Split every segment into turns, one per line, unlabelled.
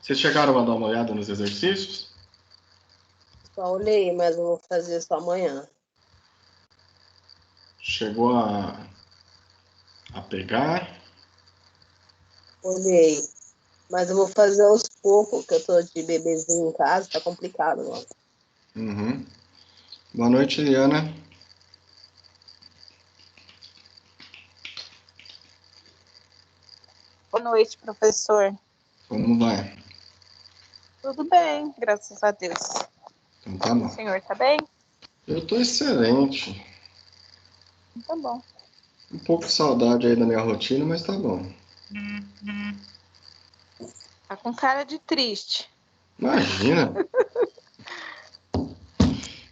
Vocês chegaram a dar uma olhada nos exercícios?
Só olhei, mas eu vou fazer só amanhã.
Chegou a pegar?
Olhei. Mas eu vou fazer aos poucos, que eu tô de bebezinho em casa, tá complicado, não.
Uhum. Boa noite, Eliana.
Boa noite, professor.
Como vai?
Tudo bem, graças a Deus.
Então tá bom.
O senhor tá bem?
Eu tô excelente.
Tá bom.
Um pouco de saudade aí da minha rotina, mas tá bom.
Tá com cara de triste.
Imagina!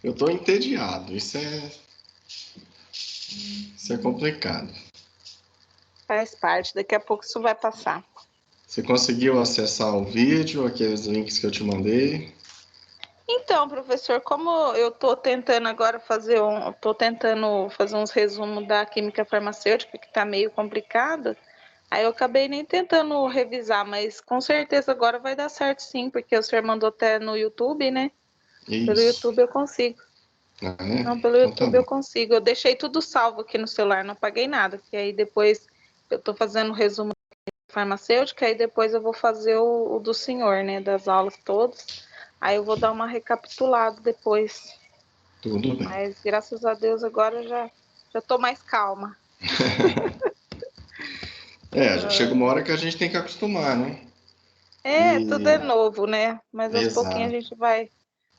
Eu tô entediado. Isso é complicado.
Faz parte, daqui a pouco isso vai passar.
Você conseguiu acessar o vídeo, aqueles links que eu te mandei?
Então, professor, como eu tô tentando agora tô tentando fazer uns resumos da química farmacêutica, que tá meio complicado, aí eu acabei nem tentando revisar, mas com certeza agora vai dar certo sim, porque o senhor mandou até no YouTube, né? Pelo
Isso.
YouTube eu consigo.
Ah, é?
Não, pelo
Então tá
YouTube
bom.
eu consigo. Eu deixei tudo salvo aqui no celular, não paguei nada. Que aí depois eu tô fazendo o resumo farmacêutica, aí depois eu vou fazer o do senhor, né? Das aulas todas. Aí eu vou dar uma recapitulada depois.
Tudo bem.
Mas graças a Deus agora eu já tô mais calma.
Chega uma hora que a gente tem que acostumar, né?
Tudo é novo, né? Mas aos pouquinhos a
Exato.
gente vai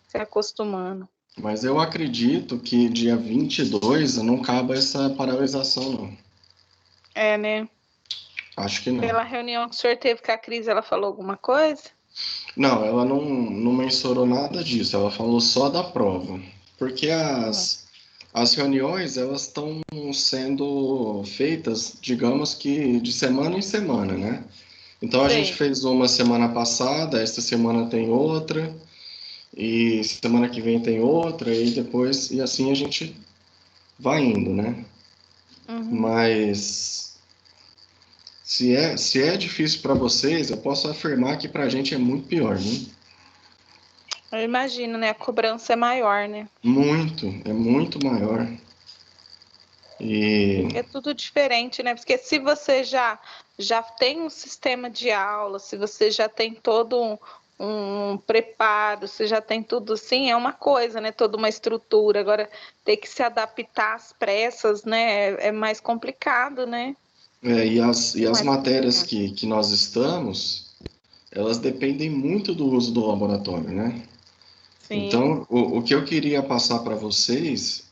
se acostumando.
Mas eu acredito que dia 22 não cabe essa paralisação, não.
É, né?
Acho que não.
Pela reunião que o senhor teve com a Cris, ela falou alguma coisa?
Não, ela não mencionou nada disso, ela falou só da prova. Porque as reuniões, elas estão sendo feitas, digamos que de semana em semana, né? Então a gente
Sei.
fez uma semana passada, esta semana tem outra, e semana que vem tem outra, e depois, e assim a gente vai indo, né?
Uhum.
Mas se é difícil para vocês, eu posso afirmar que para a gente é muito pior, né?
Eu imagino, né? A cobrança é maior, né?
Muito, é muito maior. E
Porque é tudo diferente, né? Porque se você já tem um sistema de aula, se você já tem todo um preparo, se já tem tudo assim, é uma coisa, né? Toda uma estrutura. Agora, ter que se adaptar às pressas, né? É mais complicado, né?
e as
Mais
matérias
complicado.
que nós estamos, elas dependem muito do uso do laboratório, né?
Sim,
Então, o que eu queria passar para vocês,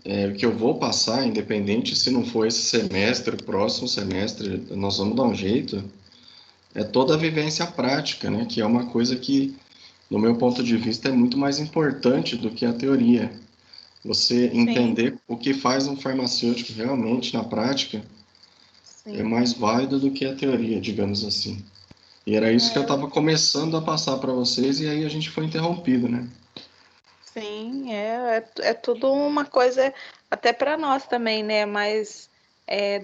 o que eu vou passar, independente se não for esse semestre, o próximo semestre, nós vamos dar um jeito, é toda a vivência prática, né? Que é uma coisa que, no meu ponto de vista, é muito mais importante do que a teoria. Você
sim,
entender o que faz um farmacêutico realmente na prática é
sim.
mais válido do que a teoria, digamos assim. E era isso que eu
É,
estava começando a passar para vocês e aí a gente foi interrompido, né?
sim, é tudo uma coisa, até para nós também, né? Mas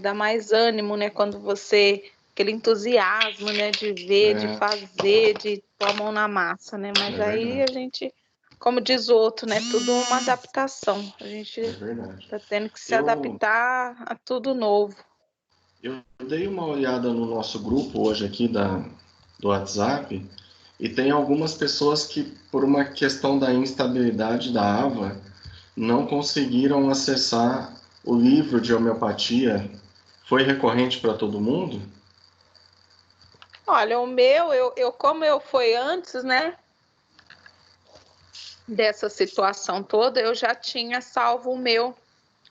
dá mais ânimo, né? Quando você, aquele entusiasmo, né? De ver, de
É,
fazer, de pôr a mão na massa, né? Mas
é
aí
verdade,
a gente, como diz o outro, né? Tudo uma adaptação. A
é
gente
verdade.
tá tendo que se
Eu,
adaptar a tudo novo.
eu dei uma olhada no nosso grupo hoje aqui do WhatsApp e tem algumas pessoas que, por uma questão da instabilidade da AVA, não conseguiram acessar o livro de homeopatia. Foi recorrente para todo mundo?
Olha, o meu, como eu foi antes, né? Dessa situação toda, eu já tinha salvo o meu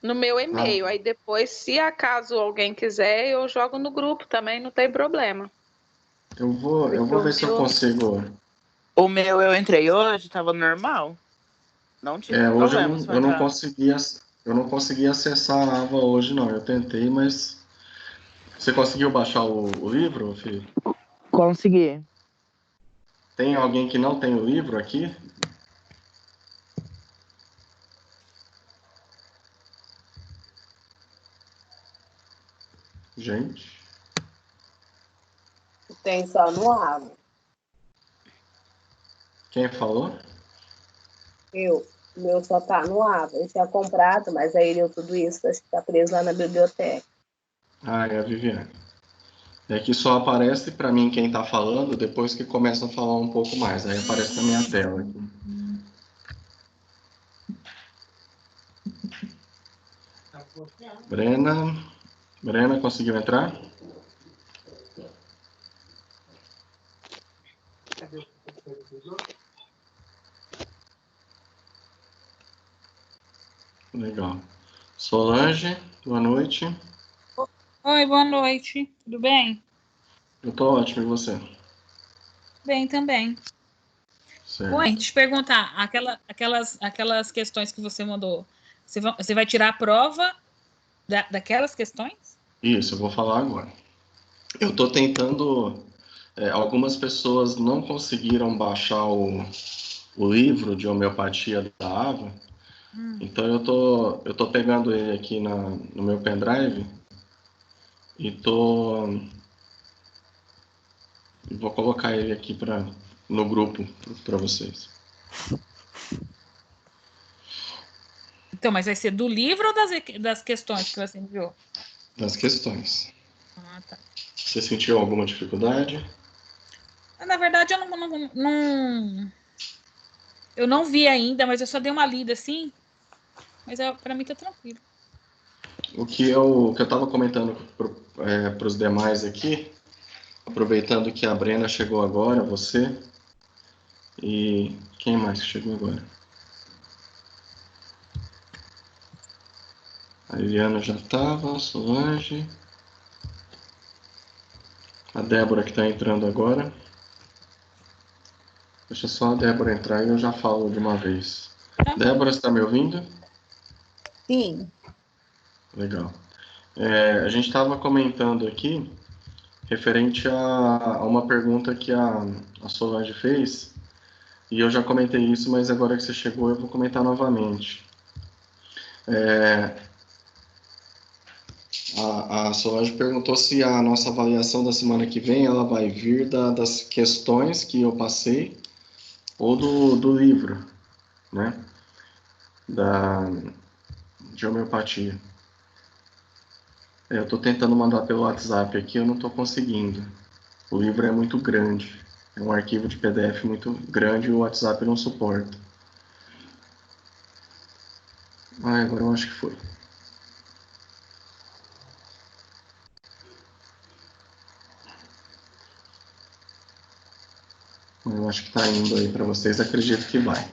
no meu
Ah,
e-mail. Aí depois, se acaso alguém quiser, eu jogo no grupo também, não tem problema.
eu
Porque
vou
o
ver se eu
meu.
consigo.
O meu eu entrei hoje, tava normal. Não tive
Hoje
problemas pra
eu não
entrar.
consegui, eu não consegui acessar a Ava hoje, não. Eu tentei, mas você conseguiu baixar o livro, filho?
Consegui.
Tem alguém que não tem o livro aqui? Gente,
Tem só no água.
Quem falou?
O meu só tá no AVA. Eu tinha comprado, mas aí deu tudo isso, acho que tá preso lá na biblioteca.
Ah, é a Viviane. É que só aparece para mim quem está falando depois que começa a falar um pouco mais. Aí aparece na minha tela aqui. Brena, conseguiu entrar? Legal. Solange, boa noite.
Oi, boa noite. Tudo bem?
Eu tô ótimo, e você?
Bem também.
Certo.
Oi, deixa eu te perguntar, aquelas questões que você mandou, você vai tirar a prova daquelas questões?
Isso, eu vou falar agora. Eu tô tentando. Algumas pessoas não conseguiram baixar o livro de homeopatia da Ava, então eu tô pegando ele aqui no meu pendrive e vou colocar ele aqui no grupo para vocês.
Então, mas vai ser do livro ou das questões que você enviou?
Das questões.
Ah, tá.
Você sentiu alguma dificuldade?
Na verdade, eu não vi ainda, mas eu só dei uma lida assim, mas para mim tá tranquilo.
O que eu estava comentando para os demais aqui, aproveitando que a Brena chegou agora, você e quem mais que chegou agora? A Eliana já estava, a Solange, a Débora que está entrando agora. Deixa só a Débora entrar e eu já falo de uma vez.
Tá.
Débora, você está me ouvindo?
Sim.
Legal. A gente estava comentando aqui referente a uma pergunta que a Solange fez, e eu já comentei isso, mas agora que você chegou eu vou comentar novamente. A Solange perguntou se a nossa avaliação da semana que vem ela vai vir das questões que eu passei ou do livro, né? De homeopatia. Eu estou tentando mandar pelo WhatsApp aqui, eu não estou conseguindo. O livro é muito grande. É um arquivo de PDF muito grande e o WhatsApp não suporta. Agora eu acho que foi. Eu acho que está indo aí para vocês, acredito que vai.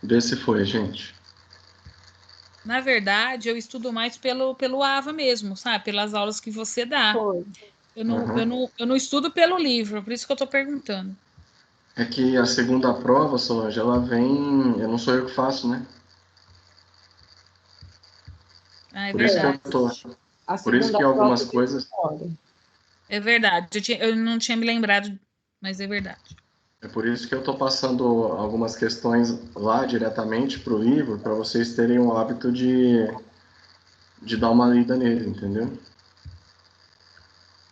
Vê se foi, gente.
Na verdade, eu estudo mais pelo AVA mesmo, sabe? Pelas aulas que você dá.
Foi.
Eu não estudo pelo livro, por isso que eu estou perguntando.
É que a segunda prova, Solange, ela vem. Eu não sou eu que faço, né?
Ah, é
Por isso que eu
verdade.
tô.
A
Por isso
segunda
que
prova
algumas
de
coisas.
história.
É verdade. Eu não tinha me lembrado, mas é verdade.
É por isso que eu tô passando algumas questões lá diretamente pro livro, para vocês terem o hábito de dar uma lida nele, entendeu?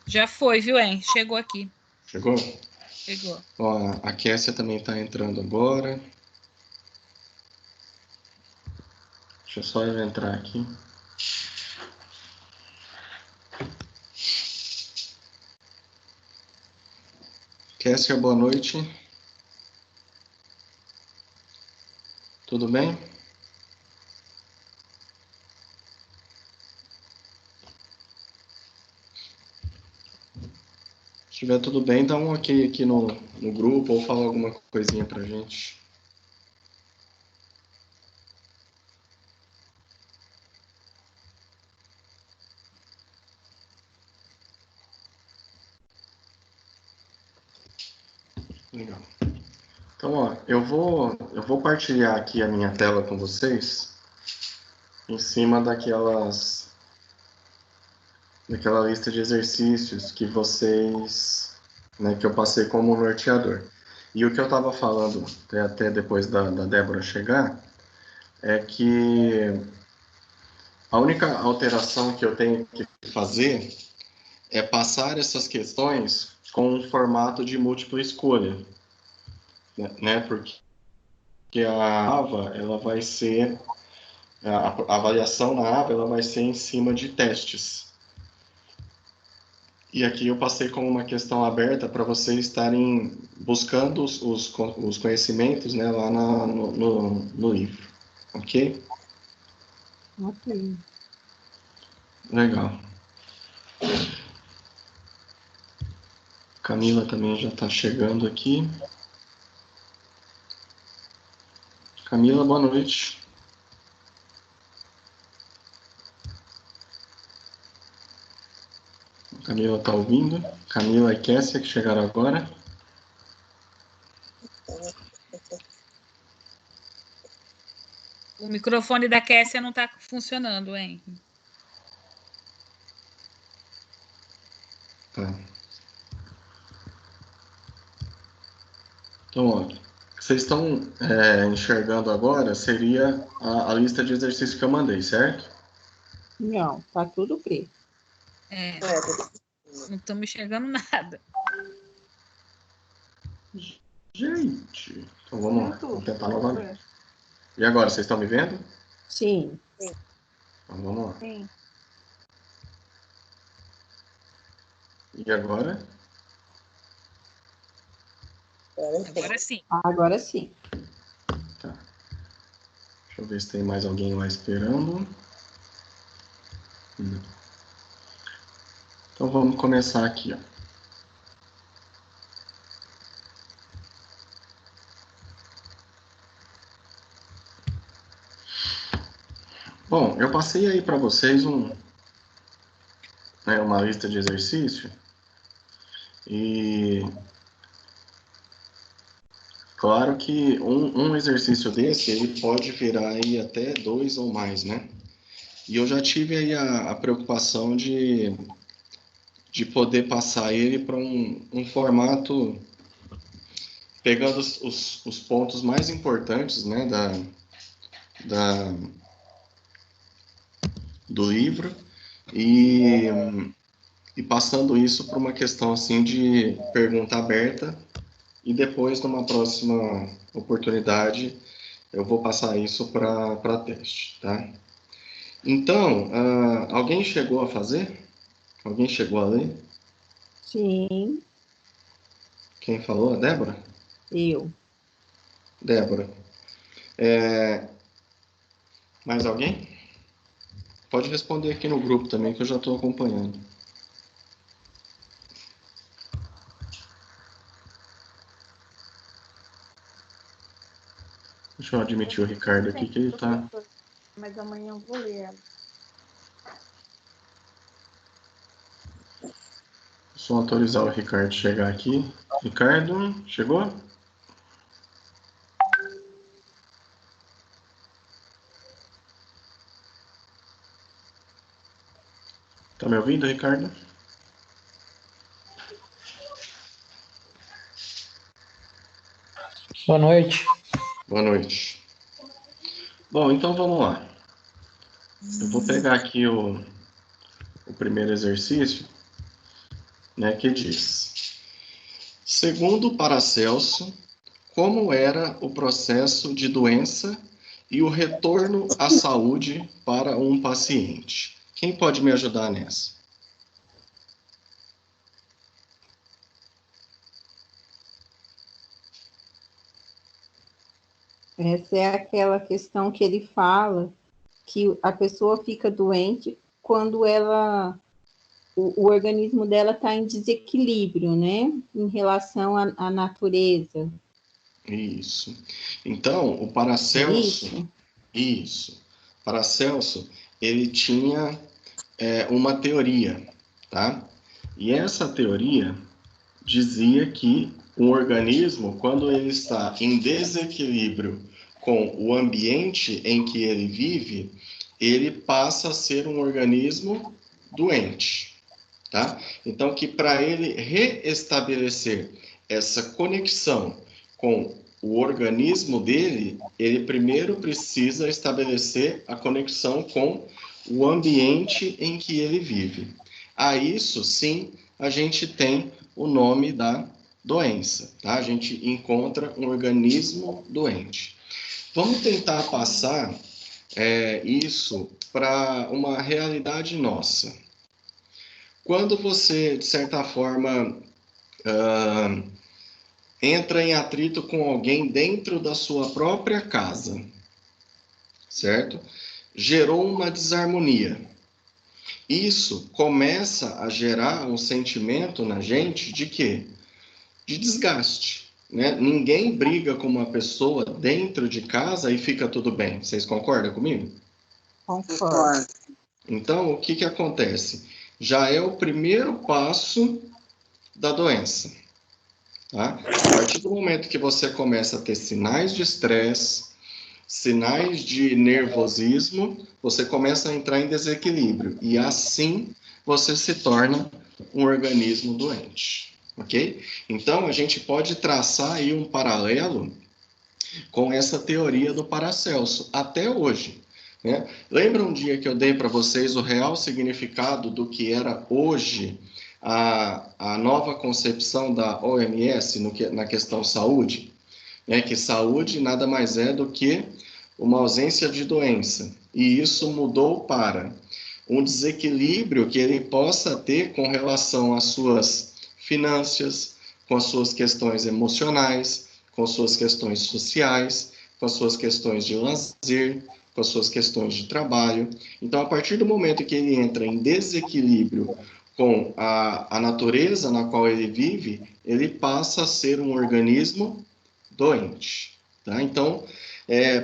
Já foi, viu, hein? Chegou aqui.
Chegou?
Chegou.
Ó, a Kessia também está entrando agora. Deixa eu só eu entrar aqui. Kessia, boa noite. Tudo bem? Se estiver tudo bem, dá um ok aqui no grupo ou fala alguma coisinha pra gente. Legal. Então, ó, eu vou partilhar aqui a minha tela com vocês em cima daquela lista de exercícios que vocês, né, que eu passei como norteador. E o que eu estava falando até depois da Débora chegar é que a única alteração que eu tenho que fazer é passar essas questões com um formato de múltipla escolha. né? Porque a AVA, ela vai ser, a avaliação na AVA, ela vai ser em cima de testes. E aqui eu passei como uma questão aberta para vocês estarem buscando os conhecimentos, né, lá no livro. Ok?
Ok.
Legal. Camila também já está chegando aqui. Camila, boa noite. Camila está ouvindo? Camila e Kessia, que chegaram agora.
O microfone da Kessia não está funcionando, hein?
Tá. Então, ó, o que vocês estão enxergando agora seria a lista de exercícios que eu mandei, certo?
Não, tá tudo preto.
Não estamos enxergando nada.
Gente, então vamos lá, vamos tentar novamente. E agora, vocês estão me vendo?
Sim.
Então vamos lá.
Sim.
E agora?
Agora sim.
Agora sim.
Tá. Deixa eu ver se tem mais alguém lá esperando. Não. Então vamos começar aqui, ó. Bom, eu passei aí para vocês uma lista de exercício e claro que um exercício desse ele pode virar aí até 2 ou mais, né? E eu já tive aí a preocupação de poder passar ele para um formato pegando os pontos mais importantes, né, do livro e passando isso para uma questão assim de pergunta aberta e depois, numa próxima oportunidade, eu vou passar isso para teste, tá? Então, alguém chegou a fazer? Alguém chegou a ler?
Sim,
Quem falou? A Débora?
eu.
Débora. Mais alguém? Pode responder aqui no grupo também, que eu já estou acompanhando. Deixa eu admitir o Ricardo aqui, que ele está...
Mas amanhã eu vou ler ela.
Só autorizar o Ricardo chegar aqui. Ricardo, chegou? Tá me ouvindo, Ricardo?
Boa noite.
Boa noite. Bom, então vamos lá. Eu vou pegar aqui o primeiro exercício, né, que diz: segundo Paracelso, como era o processo de doença e o retorno à saúde para um paciente? Quem pode me ajudar nessa?
Essa é aquela questão que ele fala que a pessoa fica doente quando o organismo dela está em desequilíbrio, né? Em relação à natureza.
Isso. Então, o Paracelso... Isso. Paracelso, ele tinha uma teoria, tá? E essa teoria dizia que o organismo, quando ele está em desequilíbrio com o ambiente em que ele vive, ele passa a ser um organismo doente, tá? Então, que para ele reestabelecer essa conexão com o organismo dele, ele primeiro precisa estabelecer a conexão com o ambiente em que ele vive. A isso, sim, a gente tem o nome da doença, tá? A gente encontra um organismo doente. Vamos tentar passar isso para uma realidade nossa. Quando você, de certa forma, entra em atrito com alguém dentro da sua própria casa, certo? Gerou uma desarmonia. Isso começa a gerar um sentimento na gente de quê? De desgaste, né? Ninguém briga com uma pessoa dentro de casa e fica tudo bem. Vocês concordam comigo?
Concordo.
Então, o que que acontece? Já é o primeiro passo da doença, tá? A partir do momento que você começa a ter sinais de estresse, sinais de nervosismo, você começa a entrar em desequilíbrio e assim você se torna um organismo doente, ok? Então a gente pode traçar aí um paralelo com essa teoria do Paracelso até hoje, né? Lembra um dia que eu dei para vocês o real significado do que era hoje a nova concepção da OMS na questão saúde? Que saúde nada mais é do que uma ausência de doença. E isso mudou para um desequilíbrio que ele possa ter com relação às suas finanças, com as suas questões emocionais, com as suas questões sociais, com as suas questões de lazer, com as suas questões de trabalho. Então, a partir do momento que ele entra em desequilíbrio com a natureza na qual ele vive, ele passa a ser um organismo doente. Tá? Então,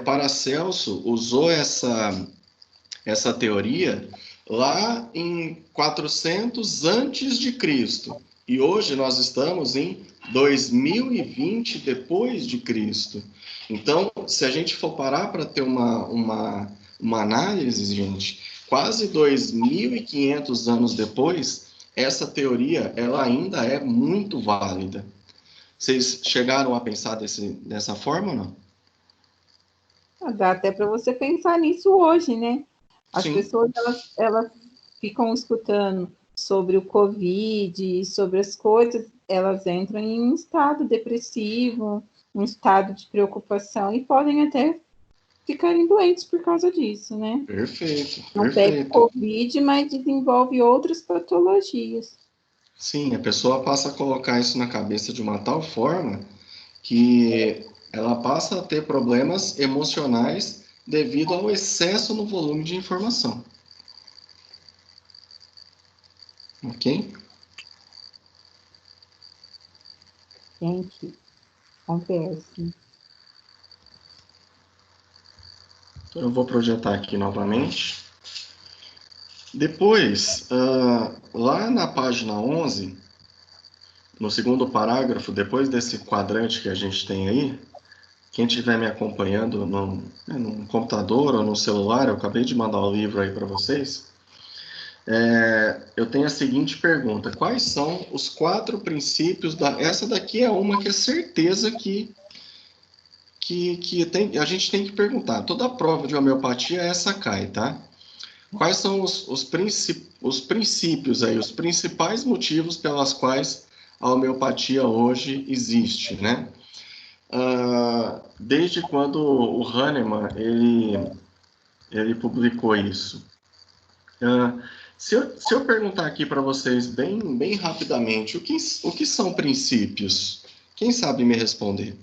Paracelso usou essa teoria lá em 400 antes de Cristo. E hoje nós estamos em 2020 depois de Cristo. Então, se a gente for parar para ter uma análise, gente, quase 2.500 anos depois, essa teoria ela ainda é muito válida. Vocês chegaram a pensar dessa forma ou não?
Dá até para você pensar nisso hoje, né? As
Sim.
pessoas, elas ficam escutando sobre o Covid, sobre as coisas, elas entram em um estado depressivo, um estado de preocupação e podem até ficarem doentes por causa disso, né?
Perfeito,
Não pega
perfeito.
Covid, mas desenvolve outras patologias.
Sim, a pessoa passa a colocar isso na cabeça de uma tal forma que ela passa a ter problemas emocionais devido ao excesso no volume de informação. Ok?
Gente, acontece.
Então eu vou projetar aqui novamente. Depois, lá na página 11, no segundo parágrafo, depois desse quadrante que a gente tem aí, quem estiver me acompanhando no computador ou no celular, eu acabei de mandar o livro aí para vocês, eu tenho a seguinte pergunta: quais são os 4 princípios essa daqui é uma que é certeza que a gente tem que perguntar. Toda prova de homeopatia essa cai, tá? Quais são os princípios aí, os principais motivos pelas quais a homeopatia hoje existe, né? Desde quando o Hahnemann ele publicou isso. Se eu perguntar aqui para vocês bem rapidamente, o que são princípios? Quem sabe me responder?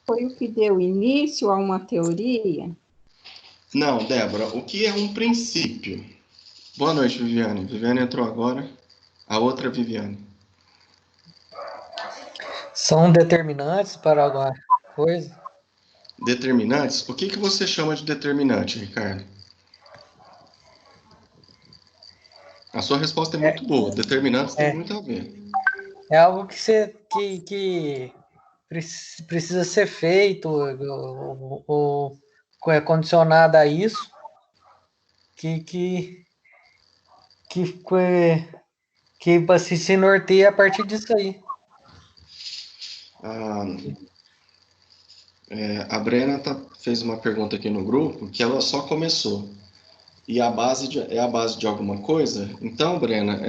Foi o que deu início a uma teoria?
Não, Débora, o que é um princípio? Boa noite, Viviane. Viviane entrou agora. A outra Viviane.
São determinantes para alguma coisa?
Determinantes? O que você chama de determinante, Ricardo? A sua resposta é muito boa. Determinantes tem muito a ver.
É algo que precisa ser feito ou é condicionado a isso que se norteia a partir disso aí.
A Brena fez uma pergunta aqui no grupo que ela só começou. e a base é a base de alguma coisa, então, Brena,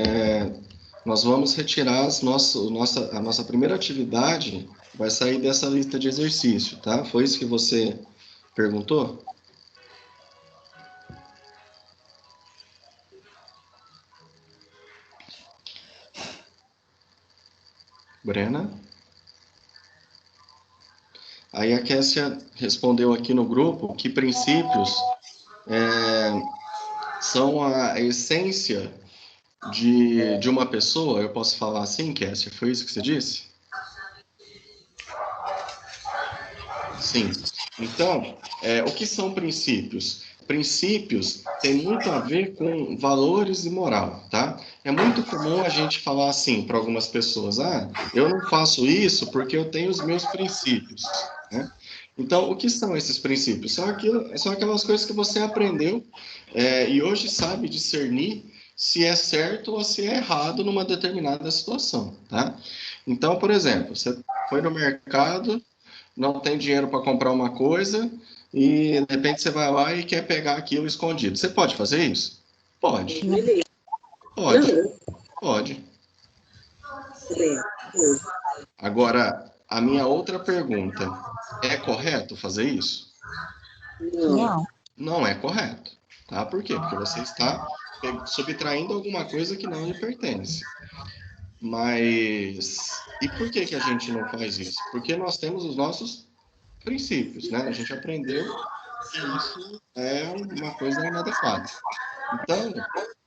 nós vamos retirar a nossa primeira atividade, vai sair dessa lista de exercício, tá? Foi isso que você perguntou? Brena? Aí a Kessia respondeu aqui no grupo que princípios são a essência de uma pessoa. Eu posso falar assim, Kessia? Foi isso que você disse? Sim. Então, o que são princípios? Princípios têm muito a ver com valores e moral, tá? É muito comum a gente falar assim para algumas pessoas: eu não faço isso porque eu tenho os meus princípios, né? Então, o que são esses princípios? São aquelas coisas que você aprendeu e hoje sabe discernir se é certo ou se é errado numa determinada situação, tá? Então, por exemplo, você foi no mercado, não tem dinheiro para comprar uma coisa e de repente você vai lá e quer pegar aquilo escondido. Você pode fazer isso? Pode. Pode. Pode. Agora, a minha outra pergunta: é correto fazer isso?
Não.
Não é correto, tá? Por quê? Porque você está subtraindo alguma coisa que não lhe pertence. Mas e por que que a gente não faz isso? Porque nós temos os nossos princípios, né? A gente aprendeu que isso é uma coisa inadequada. Então,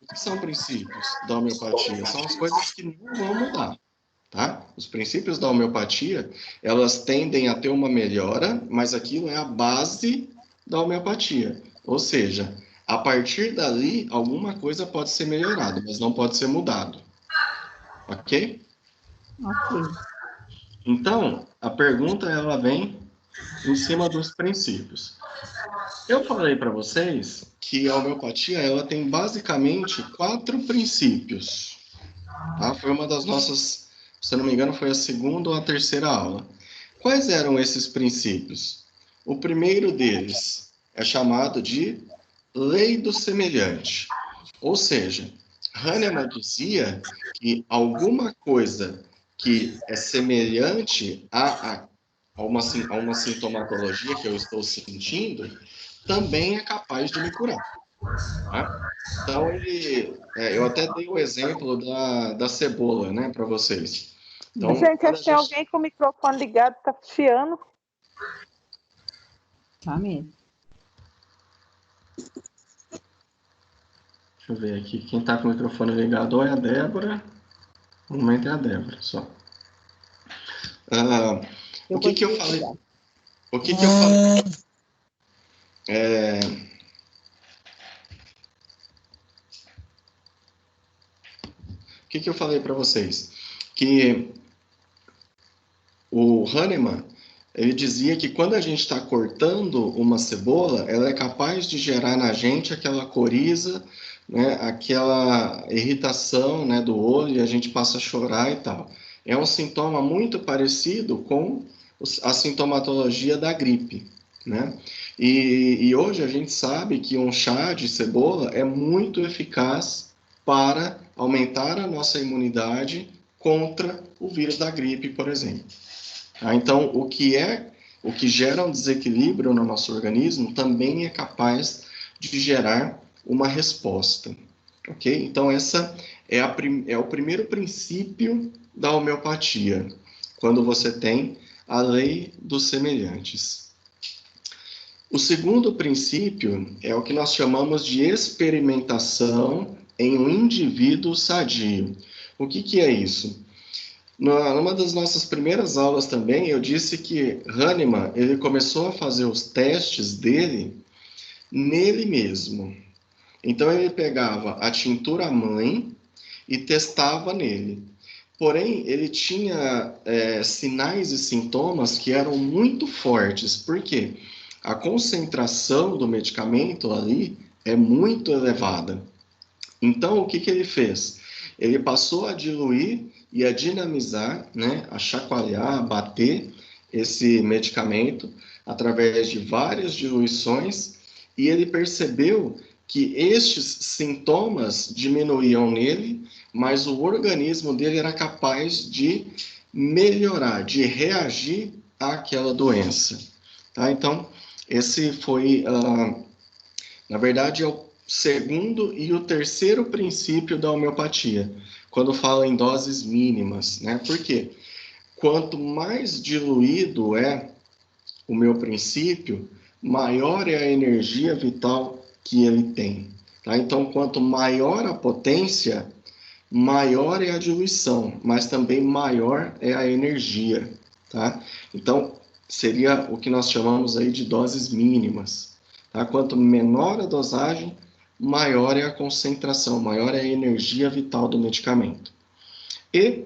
o que são princípios da homeopatia? São as coisas que não vão mudar, tá? Os princípios da homeopatia, elas tendem a ter uma melhora, mas aquilo é a base da homeopatia. Ou seja, a partir dali, alguma coisa pode ser melhorada, mas não pode ser mudado. Ok?
Ok.
Então, a pergunta, ela vem em cima dos princípios. Eu falei para vocês que a homeopatia, ela tem basicamente 4 princípios, tá? Foi uma das nossas, se eu não me engano, foi a segunda ou a terceira aula. Quais eram esses princípios? O primeiro deles é chamado de lei do semelhante. Ou seja, Hahnemann dizia que alguma coisa que é semelhante a uma sintomatologia que eu estou sentindo, também é capaz de me curar. Tá? Então, eu até dei o exemplo da cebola, né, para vocês. Então,
Gente, acho que tem alguém com o microfone ligado, tá chiando.
Tá mesmo.
Deixa eu ver aqui, quem está com o microfone ligado ou é a Débora, no momento é a Débora, só. O que eu falei? O que eu falei? O que eu falei para vocês? Que o Hahnemann, ele dizia que quando a gente está cortando uma cebola, ela é capaz de gerar na gente aquela coriza, né, aquela irritação, né, do olho, e a gente passa a chorar e tal. É um sintoma muito parecido com a sintomatologia da gripe, né? E hoje a gente sabe que um chá de cebola é muito eficaz para aumentar a nossa imunidade contra o vírus da gripe, por exemplo. Então, o que gera um desequilíbrio no nosso organismo também é capaz de gerar uma resposta, ok? Então, essa é o primeiro princípio da homeopatia, quando você tem a lei dos semelhantes. O segundo princípio é o que nós chamamos de experimentação em um indivíduo sadio. O que é isso? Numa das nossas primeiras aulas também, eu disse que Hahnemann, ele começou a fazer os testes dele nele mesmo. Então, ele pegava a tintura mãe e testava nele. Porém, ele tinha sinais e sintomas que eram muito fortes. Por quê? A concentração do medicamento ali é muito elevada. Então, o que ele fez? Ele passou a diluir e a dinamizar, né, a chacoalhar, a bater esse medicamento através de várias diluições, e ele percebeu que estes sintomas diminuíam nele, mas o organismo dele era capaz de melhorar, de reagir àquela doença. Tá? Então, esse foi, na verdade, é o segundo e o terceiro princípio da homeopatia, quando fala em doses mínimas, né? Por quê? Quanto mais diluído é o meu princípio, maior é a energia vital que ele tem. Tá? Então, quanto maior a potência, maior é a diluição, mas também maior é a energia. Tá? Então, seria o que nós chamamos aí de doses mínimas. Tá? Quanto menor a dosagem, maior é a concentração, maior é a energia vital do medicamento. E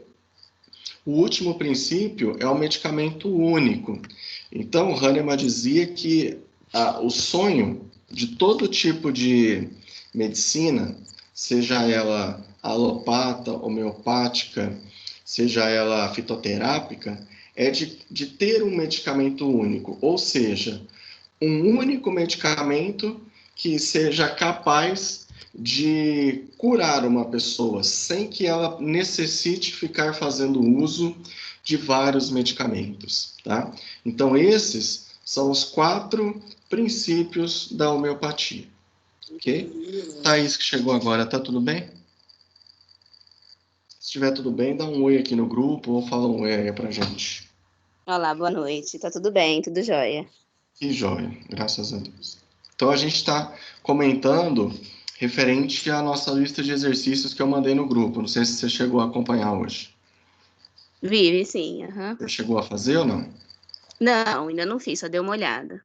o último princípio é o medicamento único. Então, Hahnemann dizia que o sonho de todo tipo de medicina, seja ela alopata, homeopática, seja ela fitoterápica, é de ter um medicamento único, ou seja, um único medicamento que seja capaz de curar uma pessoa sem que ela necessite ficar fazendo uso de vários medicamentos, tá? Então, esses são os 4 princípios da homeopatia, ok? Thaís, que chegou agora, tá tudo bem? Se estiver tudo bem, dá um oi aqui no grupo ou fala um oi aí pra gente.
Olá, boa noite. Tá tudo bem, tudo jóia.
Que joia, graças a Deus. Então, a gente está comentando referente à nossa lista de exercícios que eu mandei no grupo. Não sei se você chegou a acompanhar hoje.
Vive, sim. Uhum.
Você chegou a fazer ou não?
Não, ainda não fiz, só dei uma olhada.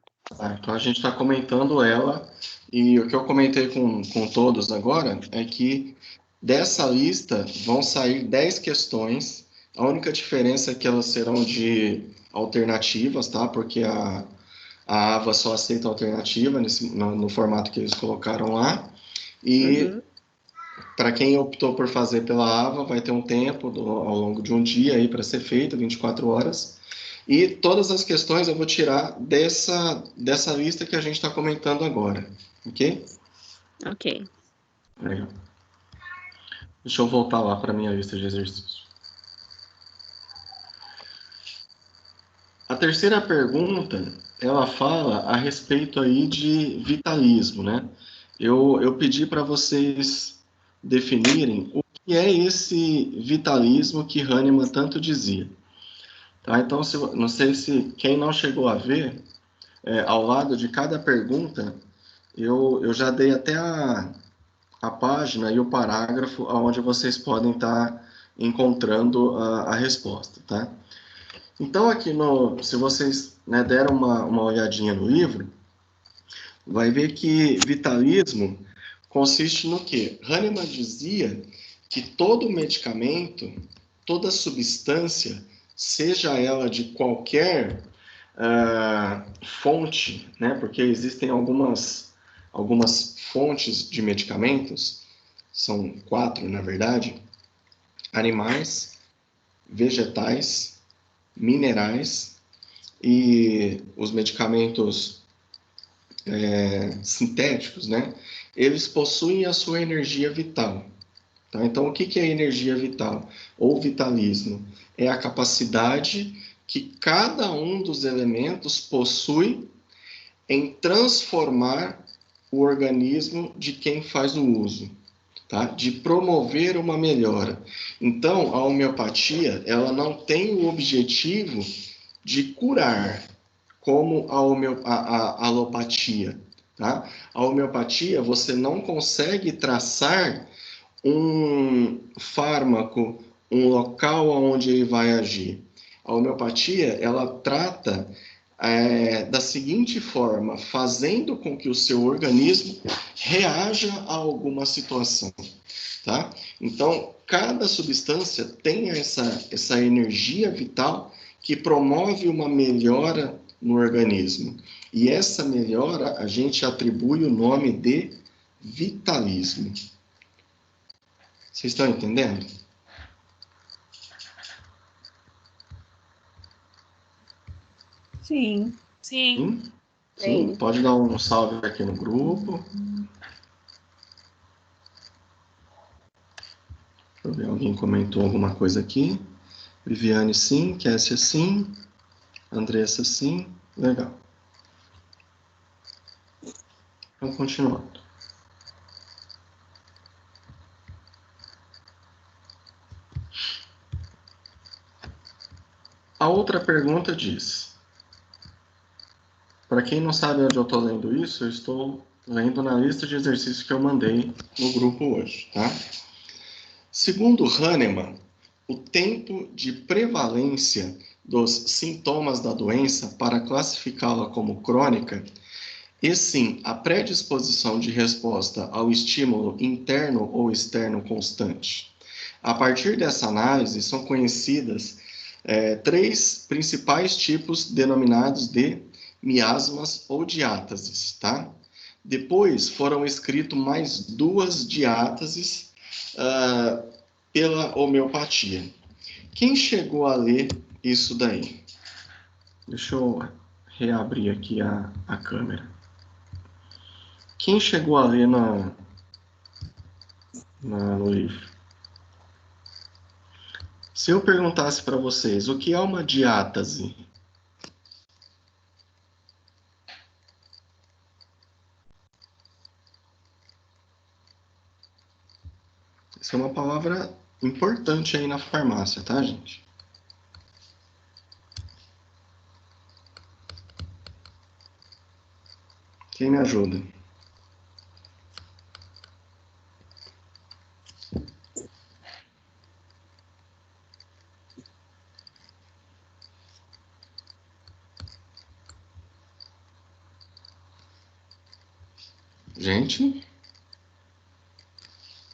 Então, a gente está comentando ela. E o que eu comentei com todos agora é que dessa lista vão sair 10 questões. A única diferença é que elas serão de alternativas, tá? Porque a AVA só aceita alternativa no formato que eles colocaram lá. E para quem optou por fazer pela AVA, vai ter um tempo ao longo de um dia aí para ser feito, 24 horas. E todas as questões eu vou tirar dessa lista que a gente está comentando agora. Ok?
Ok.
Legal. Deixa eu voltar lá para a minha lista de exercícios. A terceira pergunta, ela fala a respeito aí de vitalismo, né? Eu pedi para vocês definirem o que é esse vitalismo que Hahnemann tanto dizia. Tá? Então, não sei se quem não chegou a ver, ao lado de cada pergunta, eu já dei até a página e o parágrafo onde vocês podem estar encontrando a resposta, tá? Então, aqui se vocês deram uma olhadinha no livro, vai ver que vitalismo consiste no quê? Hahnemann dizia que todo medicamento, toda substância, seja ela de qualquer fonte, né? Porque existem algumas fontes de medicamentos, são 4 na verdade, animais, vegetais, minerais e os medicamentos sintéticos, né? Eles possuem a sua energia vital. Tá? Então, o que é energia vital? Ou vitalismo? É a capacidade que cada um dos elementos possui em transformar o organismo de quem faz o uso, tá? De promover uma melhora. Então, a homeopatia, ela não tem o objetivo de curar, como a alopatia. Tá? A homeopatia, você não consegue traçar um fármaco, um local onde ele vai agir. A homeopatia, ela trata da seguinte forma, fazendo com que o seu organismo reaja a alguma situação. Tá? Então, cada substância tem essa energia vital que promove uma melhora no organismo. E essa melhora a gente atribui o nome de vitalismo. Vocês estão entendendo?
Sim.
Sim.
Sim? Pode dar um salve aqui no grupo. Deixa eu ver, alguém comentou alguma coisa aqui. Viviane, sim. Kessia, sim. Andressa, sim. Legal. Então, continuando. A outra pergunta diz: para quem não sabe onde eu estou lendo isso, eu estou lendo na lista de exercícios que eu mandei no grupo hoje, tá? Segundo Hahnemann, o tempo de prevalência dos sintomas da doença para classificá-la como crônica, e sim a predisposição de resposta ao estímulo interno ou externo constante. A partir dessa análise, são conhecidas três principais tipos denominados de miasmas ou diátases, tá? Depois foram escritas mais duas diátases pela homeopatia. Quem chegou a ler isso daí? Deixa eu reabrir aqui a câmera. Quem chegou a ler no livro? Se eu perguntasse para vocês, o que é uma diátase? Essa é uma palavra importante aí na farmácia, tá, gente? Quem me ajuda? Gente,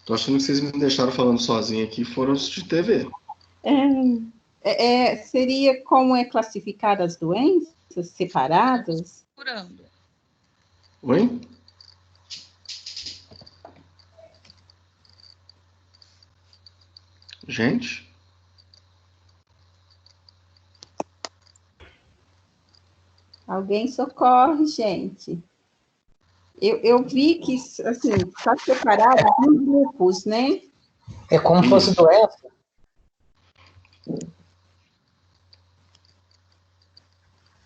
tô achando que vocês me deixaram falando sozinho aqui, foram os de TV.
Seria como é classificada as doenças separadas?
Curando.
Oi? Gente?
Alguém socorre, gente. Eu vi que, assim, está separado em grupos, né?
É como se fosse doença?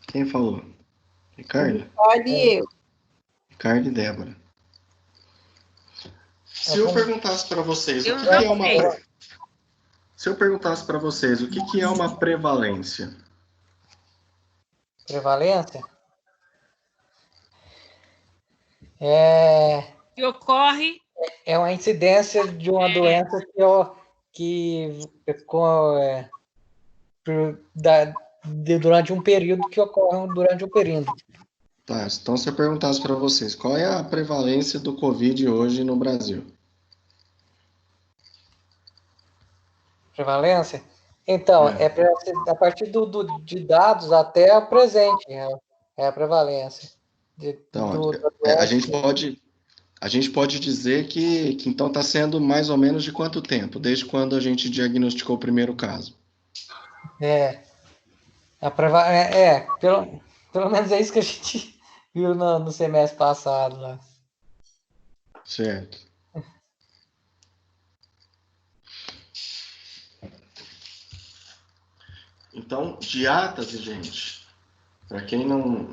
Quem falou? Ricardo?
Pode eu.
Ricardo e Débora. Se eu perguntasse para vocês,
Eu
o que é
não
uma...
sei.
Se eu perguntasse para vocês, o que é uma prevalência?
Prevalência? É
Que ocorre
uma incidência de uma doença durante um período que ocorre durante um período.
Tá, então se eu perguntasse para vocês, qual é a prevalência do Covid hoje no Brasil?
Prevalência? Então, a partir de dados até o presente, é a prevalência.
Então, a gente pode dizer que então está sendo mais ou menos de quanto tempo? Desde quando a gente diagnosticou o primeiro caso?
Pelo menos é isso que a gente viu no semestre passado lá.
Certo. Então, diátase, gente, para quem não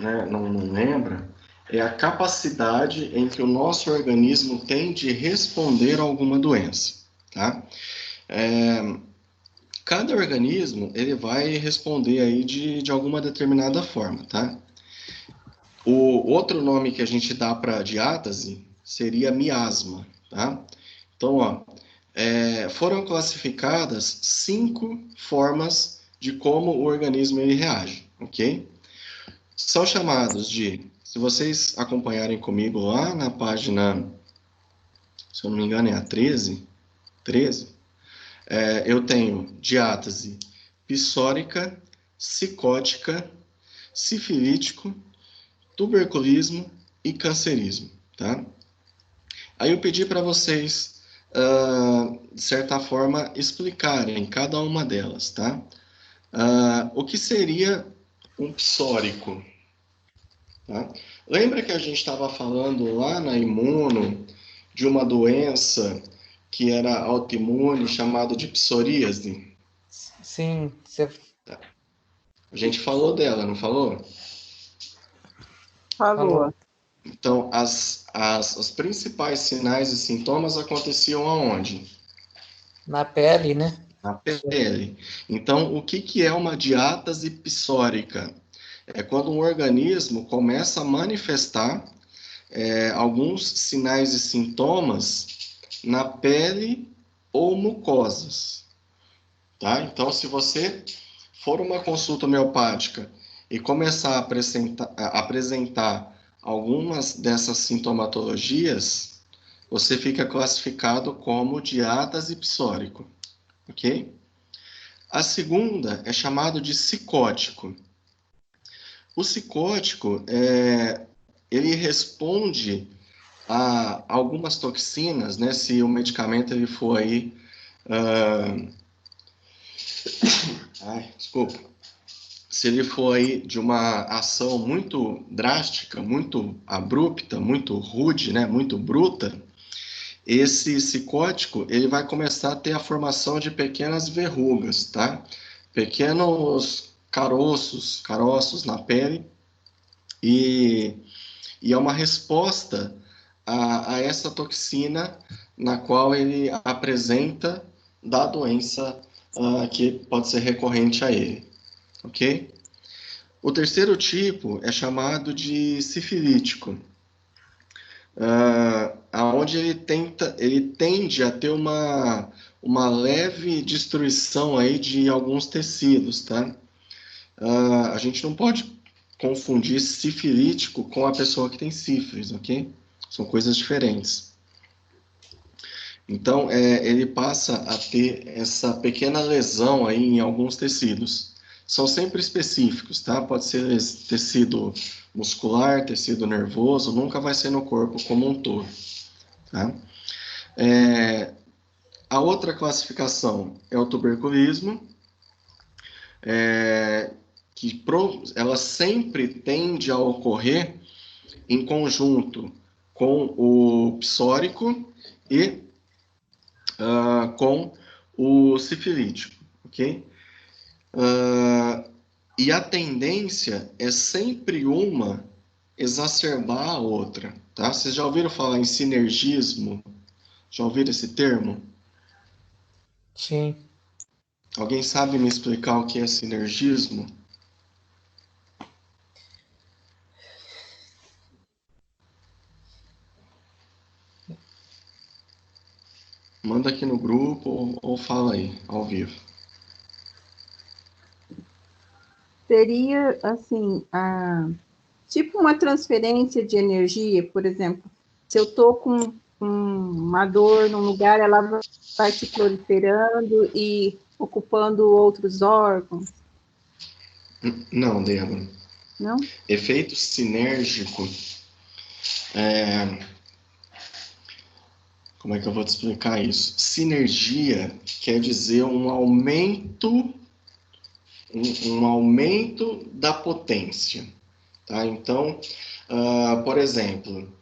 lembra, é a capacidade em que o nosso organismo tem de responder a alguma doença, tá? Cada organismo, ele vai responder aí de alguma determinada forma, tá? O outro nome que a gente dá para diátase seria miasma, tá? Então, ó, foram classificadas 5 formas de como o organismo ele reage, ok? São chamados de, se vocês acompanharem comigo lá na página, se eu não me engano é a 13, eu tenho diátase psórica, psicótica, sifilítico, tuberculismo e cancerismo, tá? Aí eu pedi para vocês, de certa forma, explicarem cada uma delas, tá? O que seria um psórico? Tá? Lembra que a gente estava falando lá na imuno de uma doença que era autoimune, chamado de psoríase?
Sim, você
A gente falou dela, não falou?
Falou.
Então, os principais sinais e sintomas aconteciam aonde?
na pele, né?
Na pele. Então, o que é uma diátase psórica? É quando um organismo começa a manifestar alguns sinais e sintomas na pele ou mucosas. Tá? Então, se você for uma consulta homeopática e começar a apresentar algumas dessas sintomatologias, você fica classificado como diátase psórico, ok? A segunda é chamado de psicótico. O psicótico, ele responde a algumas toxinas, né? Se o medicamento ele for aí... desculpa. Se ele for aí de uma ação muito drástica, muito abrupta, muito rude, né? Muito bruta, esse psicótico ele vai começar a ter a formação de pequenas verrugas, tá? Pequenos caroços na pele, e é uma resposta a essa toxina na qual ele apresenta da doença que pode ser recorrente a ele, ok? O terceiro tipo é chamado de sifilítico, aonde ele tende a ter uma leve destruição aí de alguns tecidos, tá? A gente não pode confundir sifilítico com a pessoa que tem sífilis, ok? São coisas diferentes. Então, ele passa a ter essa pequena lesão aí em alguns tecidos. São sempre específicos, tá? Pode ser tecido muscular, tecido nervoso, nunca vai ser no corpo como um todo, tá? A outra classificação é o tuberculismo, que ela sempre tende a ocorrer em conjunto com o psórico e com o sifilítico, ok? E a tendência é sempre uma exacerbar a outra, tá? Vocês já ouviram falar em sinergismo? Já ouviram esse termo?
Sim.
Alguém sabe me explicar o que é sinergismo? Manda aqui no grupo ou fala aí, ao vivo.
Seria, assim, tipo uma transferência de energia, por exemplo, se eu estou com uma dor num lugar, ela vai se proliferando e ocupando outros órgãos,
Não, Débora.
não?
Efeito sinérgico como é que eu vou te explicar isso? Sinergia quer dizer um aumento da potência, tá? Então, por exemplo,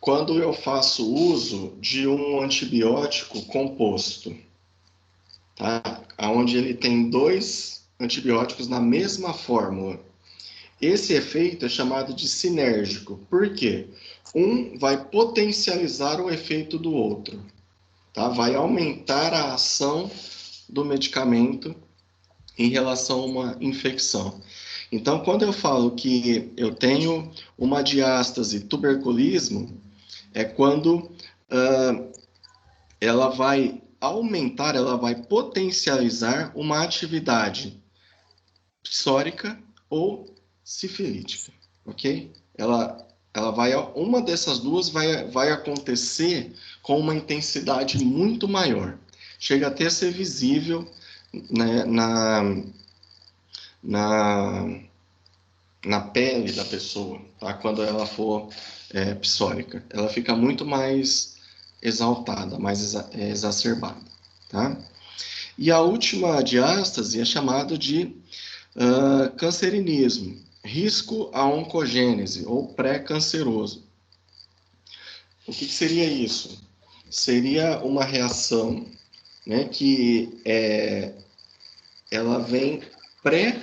quando eu faço uso de um antibiótico composto, tá? Onde ele tem 2 antibióticos na mesma fórmula, esse efeito é chamado de sinérgico. Por quê? Um vai potencializar o efeito do outro, tá? Vai aumentar a ação do medicamento em relação a uma infecção. Então, quando eu falo que eu tenho uma diástase tuberculismo, é quando ela vai aumentar, ela vai potencializar uma atividade psórica ou sifilítica, ok? Uma dessas duas vai acontecer com uma intensidade muito maior. Chega até a ser visível, né, na pele da pessoa, tá? Quando ela for psórica. Ela fica muito mais exaltada, mais exacerbada, tá? E a última diástase é chamada de cancerinismo, risco à oncogênese ou pré-canceroso. O que seria isso? seria uma reação, né, que ela vem pré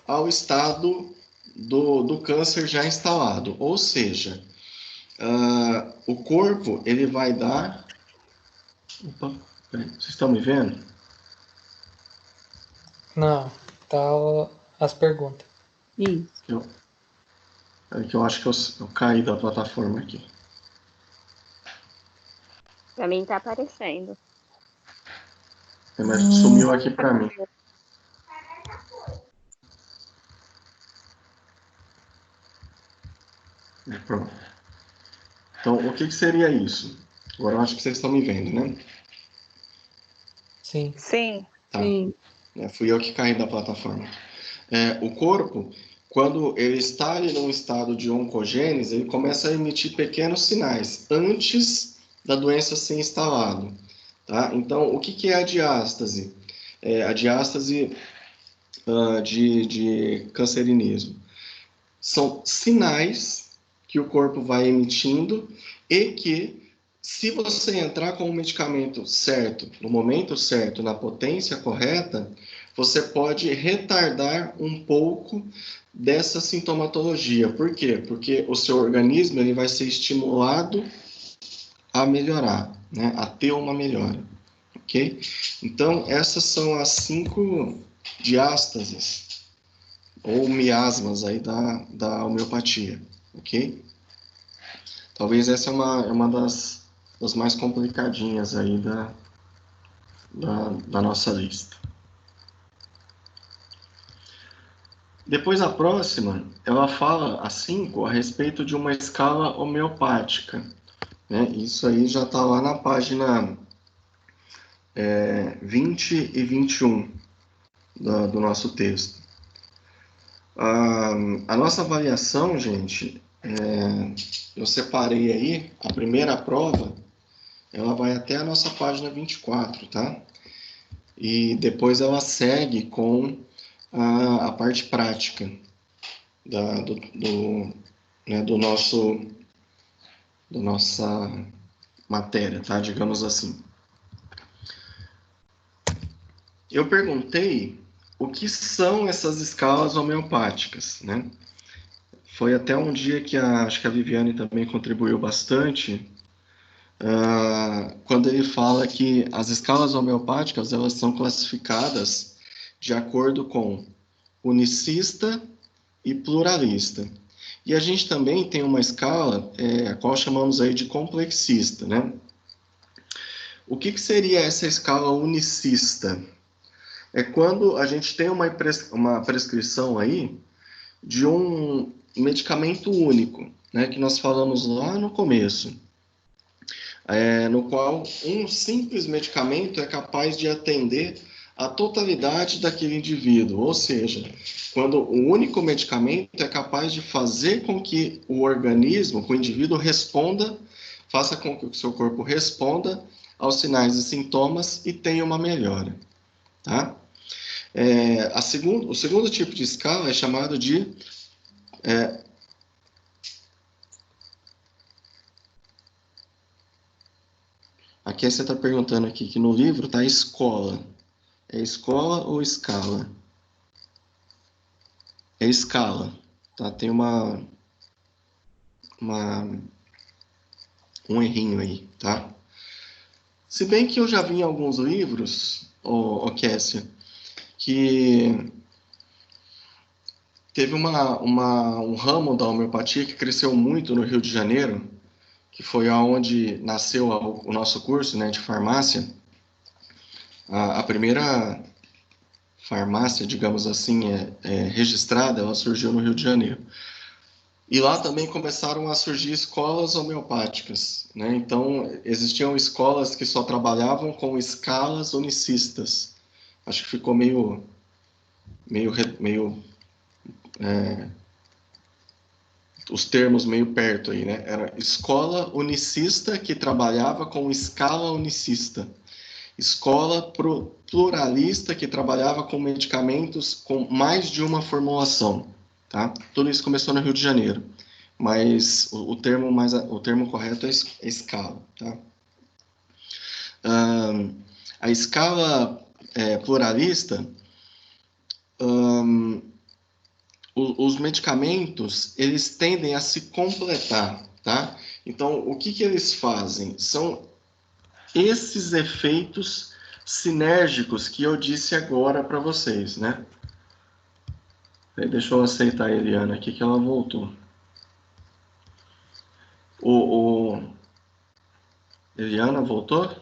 ao estado do câncer já instalado. Ou seja, o corpo, ele vai dar... Opa, peraí, vocês estão me vendo?
Não, tá as perguntas.
Isso.
É que eu acho que eu caí da plataforma aqui.
Pra mim tá aparecendo.
Mas sumiu aqui para mim. Pronto. Então, o que seria isso? Agora eu acho que vocês estão me vendo, né?
Sim.
Sim.
Tá.
Sim.
Fui eu que caí da plataforma. O corpo, quando ele está ali num estado de oncogênese, ele começa a emitir pequenos sinais antes da doença ser instalada. Tá? Então, o que é a diástase? A diástase de cancerinismo. São sinais que o corpo vai emitindo e que, se você entrar com o medicamento certo, no momento certo, na potência correta, você pode retardar um pouco dessa sintomatologia. Por quê? Porque o seu organismo ele vai ser estimulado a melhorar, né? A ter uma melhora. Ok? Então, essas são as 5 diástases ou miasmas aí da homeopatia, ok? Talvez essa é uma das mais complicadinhas aí da nossa lista. Depois a próxima, ela fala, a 5, a respeito de uma escala homeopática, né? Isso aí já está lá na página 20 e 21 do nosso texto. A nossa avaliação, gente, eu separei aí, a primeira prova, ela vai até a nossa página 24, tá? E depois ela segue com a parte prática da nossa matéria, tá? Digamos assim. Eu perguntei o que são essas escalas homeopáticas, né? Foi até um dia que acho que a Viviane também contribuiu bastante, quando ele fala que as escalas homeopáticas elas são classificadas de acordo com unicista e pluralista. E a gente também tem uma escala, a qual chamamos aí de complexista, né? O que seria essa escala unicista? É quando a gente tem uma prescrição aí de um medicamento único, né, que nós falamos lá no começo, no qual um simples medicamento é capaz de atender a totalidade daquele indivíduo, ou seja, quando o único medicamento é capaz de fazer com que o organismo, que o indivíduo responda, faça com que o seu corpo responda aos sinais e sintomas e tenha uma melhora, tá? O segundo tipo de escala é chamado de aqui você está perguntando aqui que no livro está escola. É escola ou escala? É escala, tá? Tem um errinho aí, tá? Se bem que eu já vi em alguns livros, Kessia, que teve um ramo da homeopatia que cresceu muito no Rio de Janeiro, que foi aonde nasceu o nosso curso, né, de farmácia. A primeira farmácia, digamos assim, registrada, ela surgiu no Rio de Janeiro. E lá também começaram a surgir escolas homeopáticas, né? Então, existiam escolas que só trabalhavam com escalas unicistas. Acho que ficou meio os termos meio perto aí, né? Era escola unicista que trabalhava com escala unicista. Escola pluralista que trabalhava com medicamentos com mais de uma formulação, tá? Tudo isso começou no Rio de Janeiro, mas o termo correto é escala, tá? A escala pluralista, os medicamentos, eles tendem a se completar, tá? Então, o que eles fazem? São esses efeitos sinérgicos que eu disse agora para vocês, né? Deixa eu aceitar a Eliana aqui, que ela voltou. Eliana, voltou?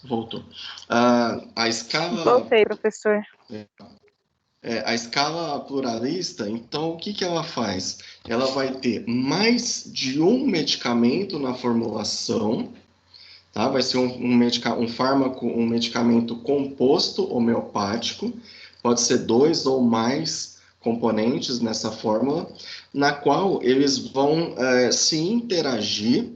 Voltou. A escala...
Voltei, professor.
A escala pluralista, então, o que ela faz? Ela vai ter mais de um medicamento na formulação, tá? Vai ser um fármaco, um medicamento composto homeopático, pode ser 2 ou mais componentes nessa fórmula, na qual eles vão se interagir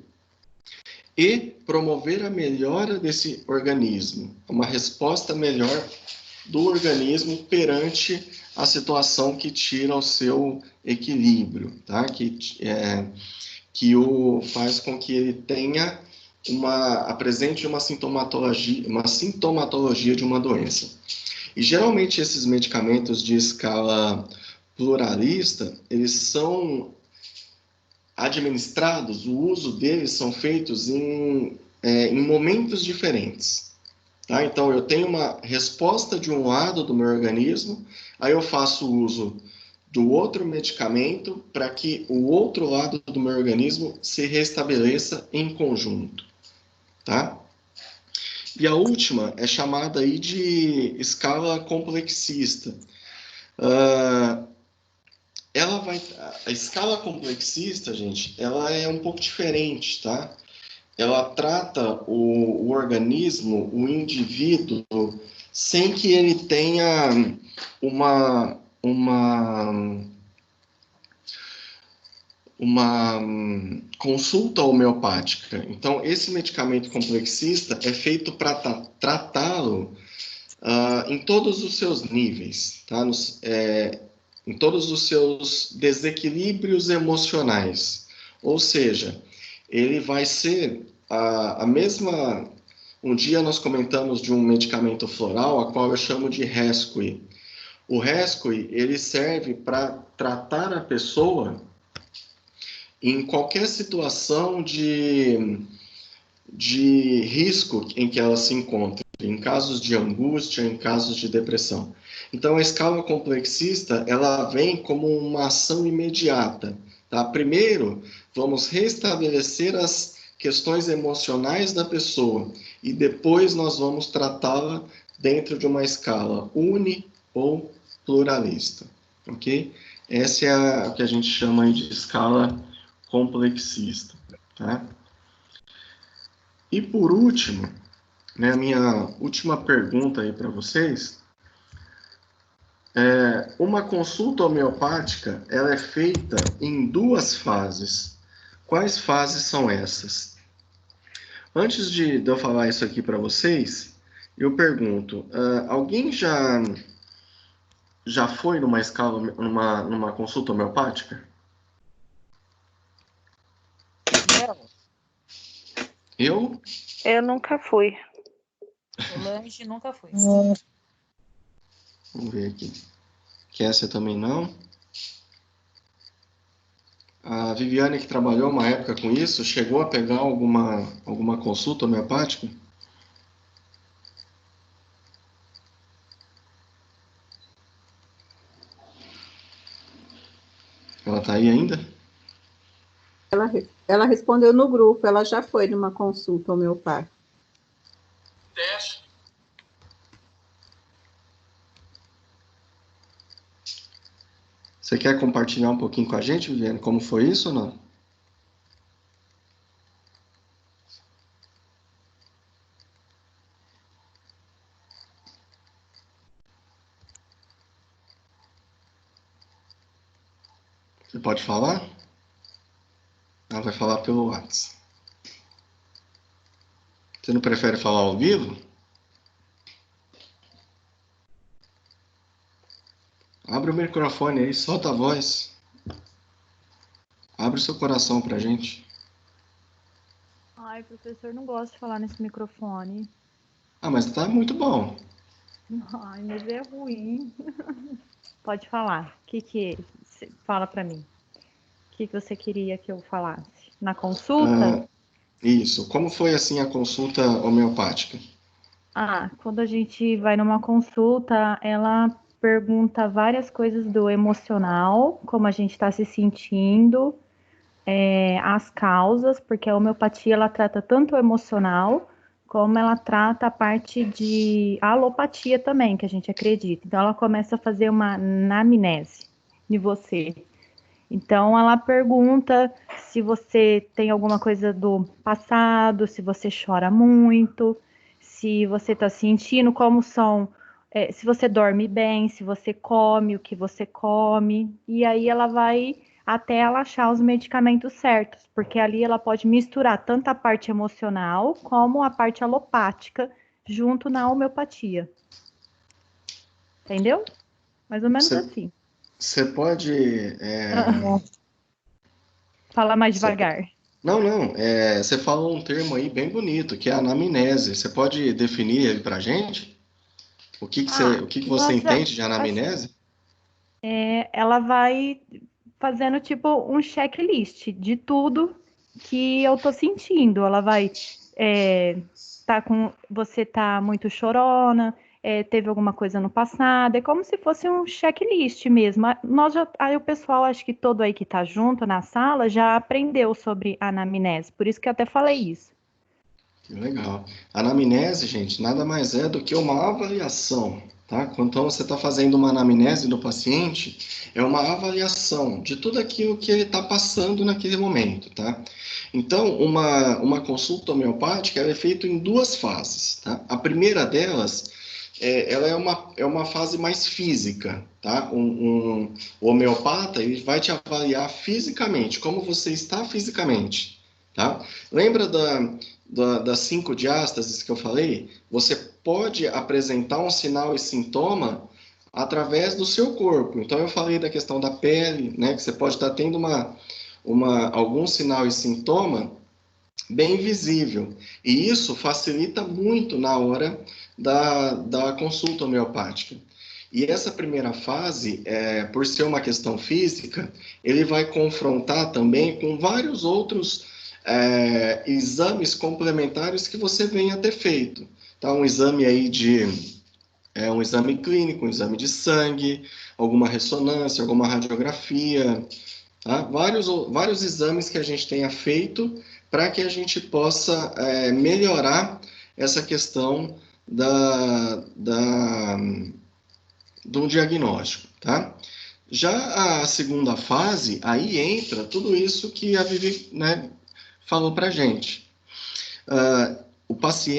e promover a melhora desse organismo, uma resposta melhor do organismo perante a situação que tira o seu equilíbrio, tá? Que o faz com que ele tenha apresente uma sintomatologia de uma doença. E geralmente esses medicamentos de escala pluralista, eles são administrados, o uso deles são feitos em momentos diferentes. Tá? Então, eu tenho uma resposta de um lado do meu organismo, aí eu faço uso do outro medicamento para que o outro lado do meu organismo se restabeleça em conjunto. Tá? E a última é chamada aí de escala complexista. A escala complexista, gente, ela é um pouco diferente, tá? Ela trata o organismo, o indivíduo, sem que ele tenha uma consulta homeopática. Então, esse medicamento complexista é feito para tratá-lo em todos os seus níveis, tá? Em todos os seus desequilíbrios emocionais. Ou seja, ele vai ser a mesma... Um dia nós comentamos de um medicamento floral, a qual eu chamo de rescue. O rescue, ele serve para tratar a pessoa em qualquer situação de risco em que ela se encontre, em casos de angústia, em casos de depressão. Então, a escala complexista, ela vem como uma ação imediata. Tá? Primeiro, vamos restabelecer as questões emocionais da pessoa e depois nós vamos tratá-la dentro de uma escala uni ou pluralista. Ok? Essa é o que a gente chama aí de escala complexista. Tá? E por último, né, a minha última pergunta aí para vocês, uma consulta homeopática, ela é feita em 2 fases. Quais fases são essas? Antes de eu falar isso aqui para vocês, eu pergunto, alguém já foi numa escala, numa consulta homeopática? Eu?
Eu nunca fui.
Solange nunca foi.
Vamos ver aqui. Kessia também não. A Viviane, que trabalhou uma época com isso, chegou a pegar alguma consulta homeopática? Ela está aí ainda?
Ela respondeu no grupo, ela já foi numa consulta homeopática.
Você quer compartilhar um pouquinho com a gente, Viviane, como foi isso ou não? Você pode falar? Ela vai falar pelo WhatsApp. Você não prefere falar ao vivo? Abre o microfone aí, solta a voz. Abre o seu coração pra gente.
Ai, professor, não gosto de falar nesse microfone.
Ah, mas tá muito bom.
Ai, mas é ruim. Pode falar. Fala pra mim. O que você queria que eu falasse? Na consulta?
Isso. Como foi, assim, a consulta homeopática?
Quando a gente vai numa consulta, ela pergunta várias coisas do emocional, como a gente está se sentindo, as causas, porque a homeopatia ela trata tanto o emocional, como ela trata a parte de alopatia também, que a gente acredita. Então, ela começa a fazer uma anamnese de você. Então, ela pergunta se você tem alguma coisa do passado, se você chora muito, se você está sentindo como são, se você dorme bem, se você come o que você come. E aí ela vai até ela achar os medicamentos certos, porque ali ela pode misturar tanto a parte emocional como a parte alopática junto na homeopatia. Entendeu? Mais ou menos assim.
Você pode...
Fala mais
Você-
devagar.
Não, não. Você falou um termo aí bem bonito, que é anamnese. Você pode definir ele pra gente? O que que você entende de anamnese?
Ela vai fazendo tipo um checklist de tudo que eu tô sentindo. Ela vai você tá muito chorona, teve alguma coisa no passado, é como se fosse um checklist mesmo. Aí o pessoal, acho que todo aí que tá junto na sala já aprendeu sobre anamnese, por isso que eu até falei isso.
Que legal. Anamnese, gente, nada mais é do que uma avaliação, tá? Então, você está fazendo uma anamnese do paciente, é uma avaliação de tudo aquilo que ele está passando naquele momento, tá? Então, uma consulta homeopática ela é feita em duas fases, tá? A primeira delas, ela é uma fase mais física, tá? O homeopata, ele vai te avaliar fisicamente, como você está fisicamente, tá? Lembra das 5 diástases que eu falei? Você pode apresentar um sinal e sintoma através do seu corpo. Então, eu falei da questão da pele, né? Que você pode estar tendo algum sinal e sintoma bem visível. E isso facilita muito na hora da consulta homeopática. E essa primeira fase, por ser uma questão física, ele vai confrontar também com vários outros exames complementares que você venha a ter feito. Tá? Um exame aí um exame clínico, um exame de sangue, alguma ressonância, alguma radiografia, tá? Vários exames que a gente tenha feito para que a gente possa melhorar essa questão do diagnóstico, tá? Já a segunda fase, aí entra tudo isso que a Vivi, né, falou para a gente.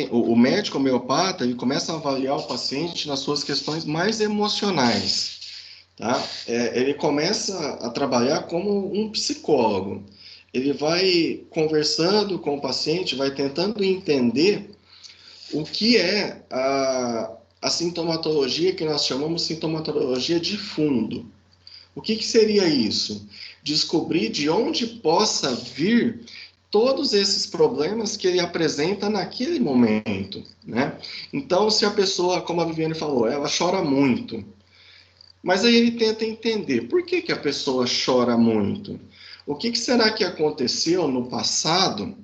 O médico homeopata, ele começa a avaliar o paciente nas suas questões mais emocionais, tá? Ele começa a trabalhar como um psicólogo. Ele vai conversando com o paciente, vai tentando entender o que é a sintomatologia que nós chamamos de sintomatologia de fundo. O que seria isso? Descobrir de onde possa vir todos esses problemas que ele apresenta naquele momento, né? Então, se a pessoa, como a Viviane falou, ela chora muito, mas aí ele tenta entender por que a pessoa chora muito. O que será que aconteceu no passado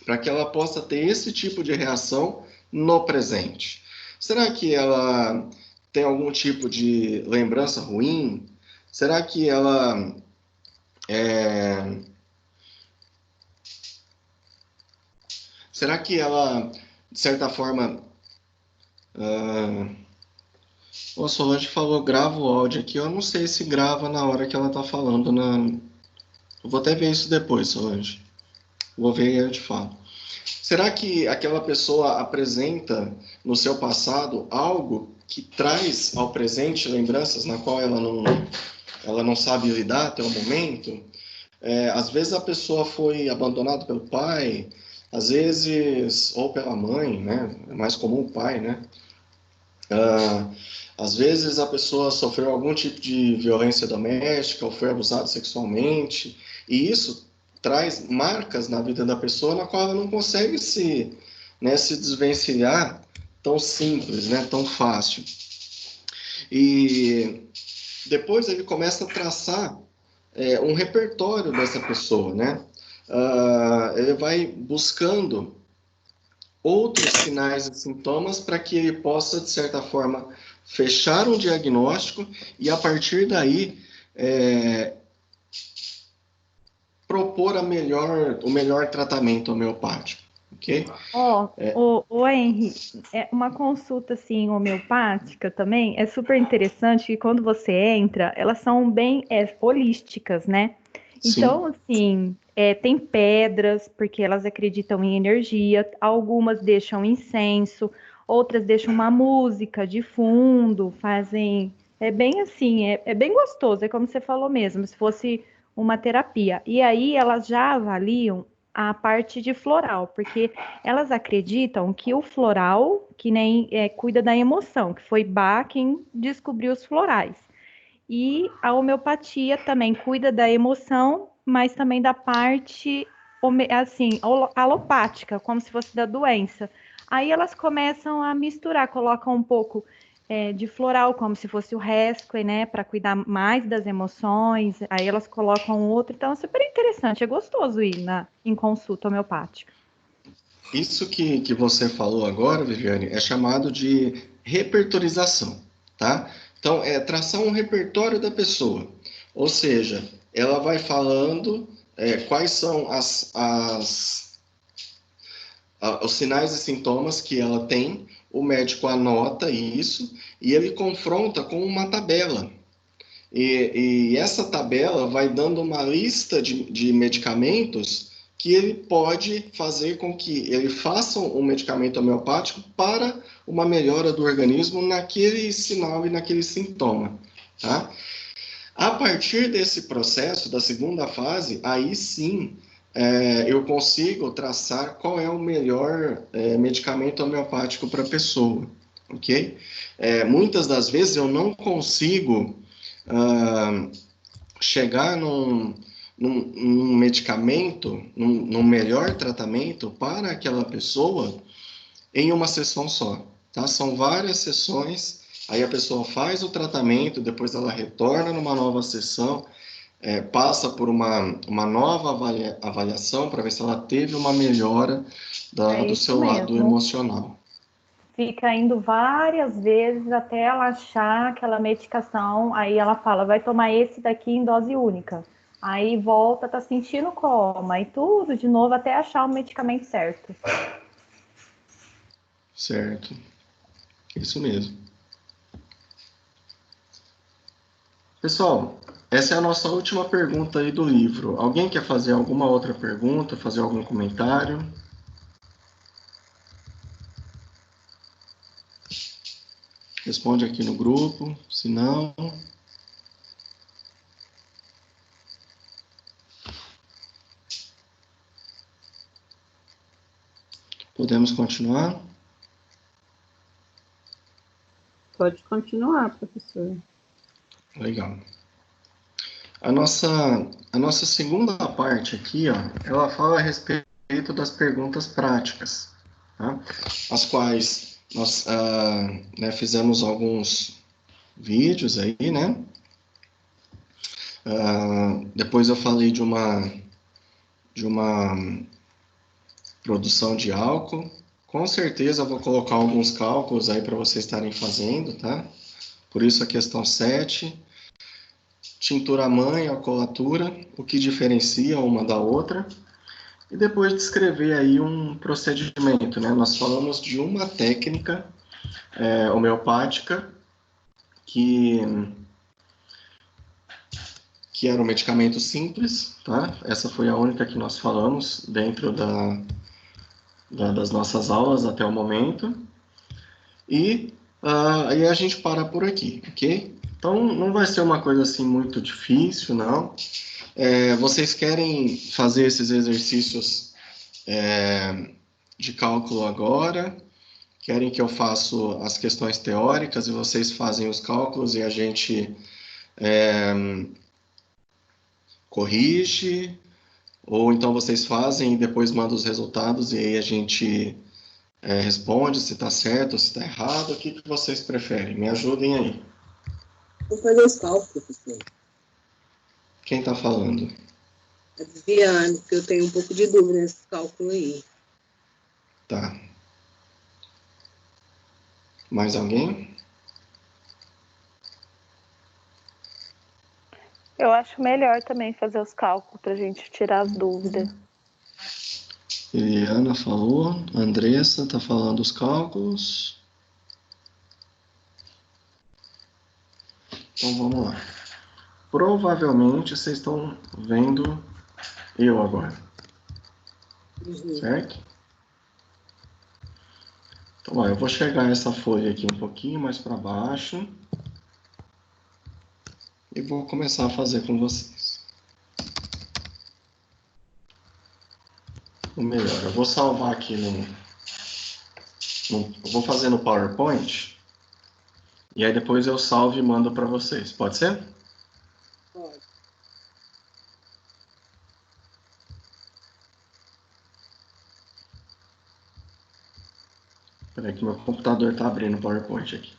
para que ela possa ter esse tipo de reação no presente? Será que ela tem algum tipo de lembrança ruim? Será que ela Será que ela, de certa forma... O Solange falou, grava o áudio aqui. Eu não sei se grava na hora que ela está falando. Eu vou até ver isso depois, Solange. Vou ver e eu te falo. Será que aquela pessoa apresenta no seu passado algo que traz ao presente lembranças na qual ela não sabe lidar até o momento? Às vezes a pessoa foi abandonada pelo pai, às vezes, ou pela mãe, né? É mais comum o pai, né? Às vezes a pessoa sofreu algum tipo de violência doméstica ou foi abusada sexualmente, e isso traz marcas na vida da pessoa na qual ela não consegue se desvencilhar tão simples, né, tão fácil. E depois ele começa a traçar um repertório dessa pessoa, né? Ele vai buscando outros sinais e sintomas para que ele possa, de certa forma, fechar um diagnóstico e, a partir daí, propor o melhor tratamento homeopático, ok?
O Henry, uma consulta assim homeopática também é super interessante que quando você entra, elas são bem holísticas, né? Então, assim, tem pedras, porque elas acreditam em energia, algumas deixam incenso, outras deixam uma música de fundo, fazem... É bem assim, é bem gostoso, é como você falou mesmo, se fosse uma terapia. E aí elas já avaliam a parte de floral, porque elas acreditam que o floral, que nem cuida da emoção, que foi Bach quem descobriu os florais. E a homeopatia também cuida da emoção, mas também da parte, assim, alopática, como se fosse da doença. Aí elas começam a misturar, colocam um pouco de floral, como se fosse o Rescue, né, para cuidar mais das emoções. Aí elas colocam outro, então é super interessante, é gostoso ir em consulta homeopática.
Isso que você falou agora, Viviane, é chamado de repertorização, tá? Então, traçar um repertório da pessoa. Ou seja, ela vai falando quais são os sinais e sintomas que ela tem, o médico anota isso e ele confronta com uma tabela. E essa tabela vai dando uma lista de medicamentos que ele pode fazer com que ele faça um medicamento homeopático para uma melhora do organismo naquele sinal e naquele sintoma, tá? A partir desse processo, da segunda fase, aí sim eu consigo traçar qual é o melhor medicamento homeopático para a pessoa, ok? Muitas das vezes eu não consigo chegar num medicamento, num melhor tratamento para aquela pessoa em uma sessão só, tá? São várias sessões, aí a pessoa faz o tratamento, depois ela retorna numa nova sessão, passa por uma nova avaliação para ver se ela teve uma melhora do seu lado emocional.
Fica indo várias vezes até ela achar aquela medicação, aí ela fala, vai tomar esse daqui em dose única. Aí volta, tá sentindo coma, e tudo de novo até achar o medicamento certo.
Certo. Isso mesmo. Pessoal, essa é a nossa última pergunta aí do livro. Alguém quer fazer alguma outra pergunta, fazer algum comentário? Responde aqui no grupo, se não... Podemos continuar?
Pode continuar, professor.
Legal. A nossa segunda parte aqui, ó, ela fala a respeito das perguntas práticas, tá? As quais nós fizemos alguns vídeos aí, né? Depois eu falei de uma produção de álcool. Com certeza eu vou colocar alguns cálculos aí para vocês estarem fazendo, tá? Por isso a questão 7. Tintura mãe, alcoolatura, o que diferencia uma da outra. E depois descrever aí um procedimento, né? Nós falamos de uma técnica homeopática que era um medicamento simples, tá? Essa foi a única que nós falamos dentro das nossas aulas até o momento. E aí a gente para por aqui, ok? Então não vai ser uma coisa assim muito difícil, não. Vocês querem fazer esses exercícios de cálculo agora? Querem que eu faça as questões teóricas e vocês fazem os cálculos e a gente corrige? Ou então vocês fazem e depois mandam os resultados e aí a gente responde se está certo ou se está errado. O que vocês preferem? Me ajudem aí.
Vou fazer os cálculos, professor.
Quem está falando?
É desviando, porque eu tenho um pouco de dúvida nesse cálculo aí.
Tá. Mais alguém?
Eu acho melhor também fazer os cálculos para a gente tirar as dúvidas.
Eliana falou. Andressa está falando os cálculos. Então vamos lá. Provavelmente vocês estão vendo eu agora. Certo? Então, ó, eu vou chegar essa folha aqui um pouquinho mais para baixo. E vou começar a fazer com vocês. Ou melhor, eu vou salvar aqui eu vou fazer no PowerPoint. E aí depois eu salvo e mando para vocês. Pode ser?
Pode.
Espera aí que meu computador está abrindo o PowerPoint aqui.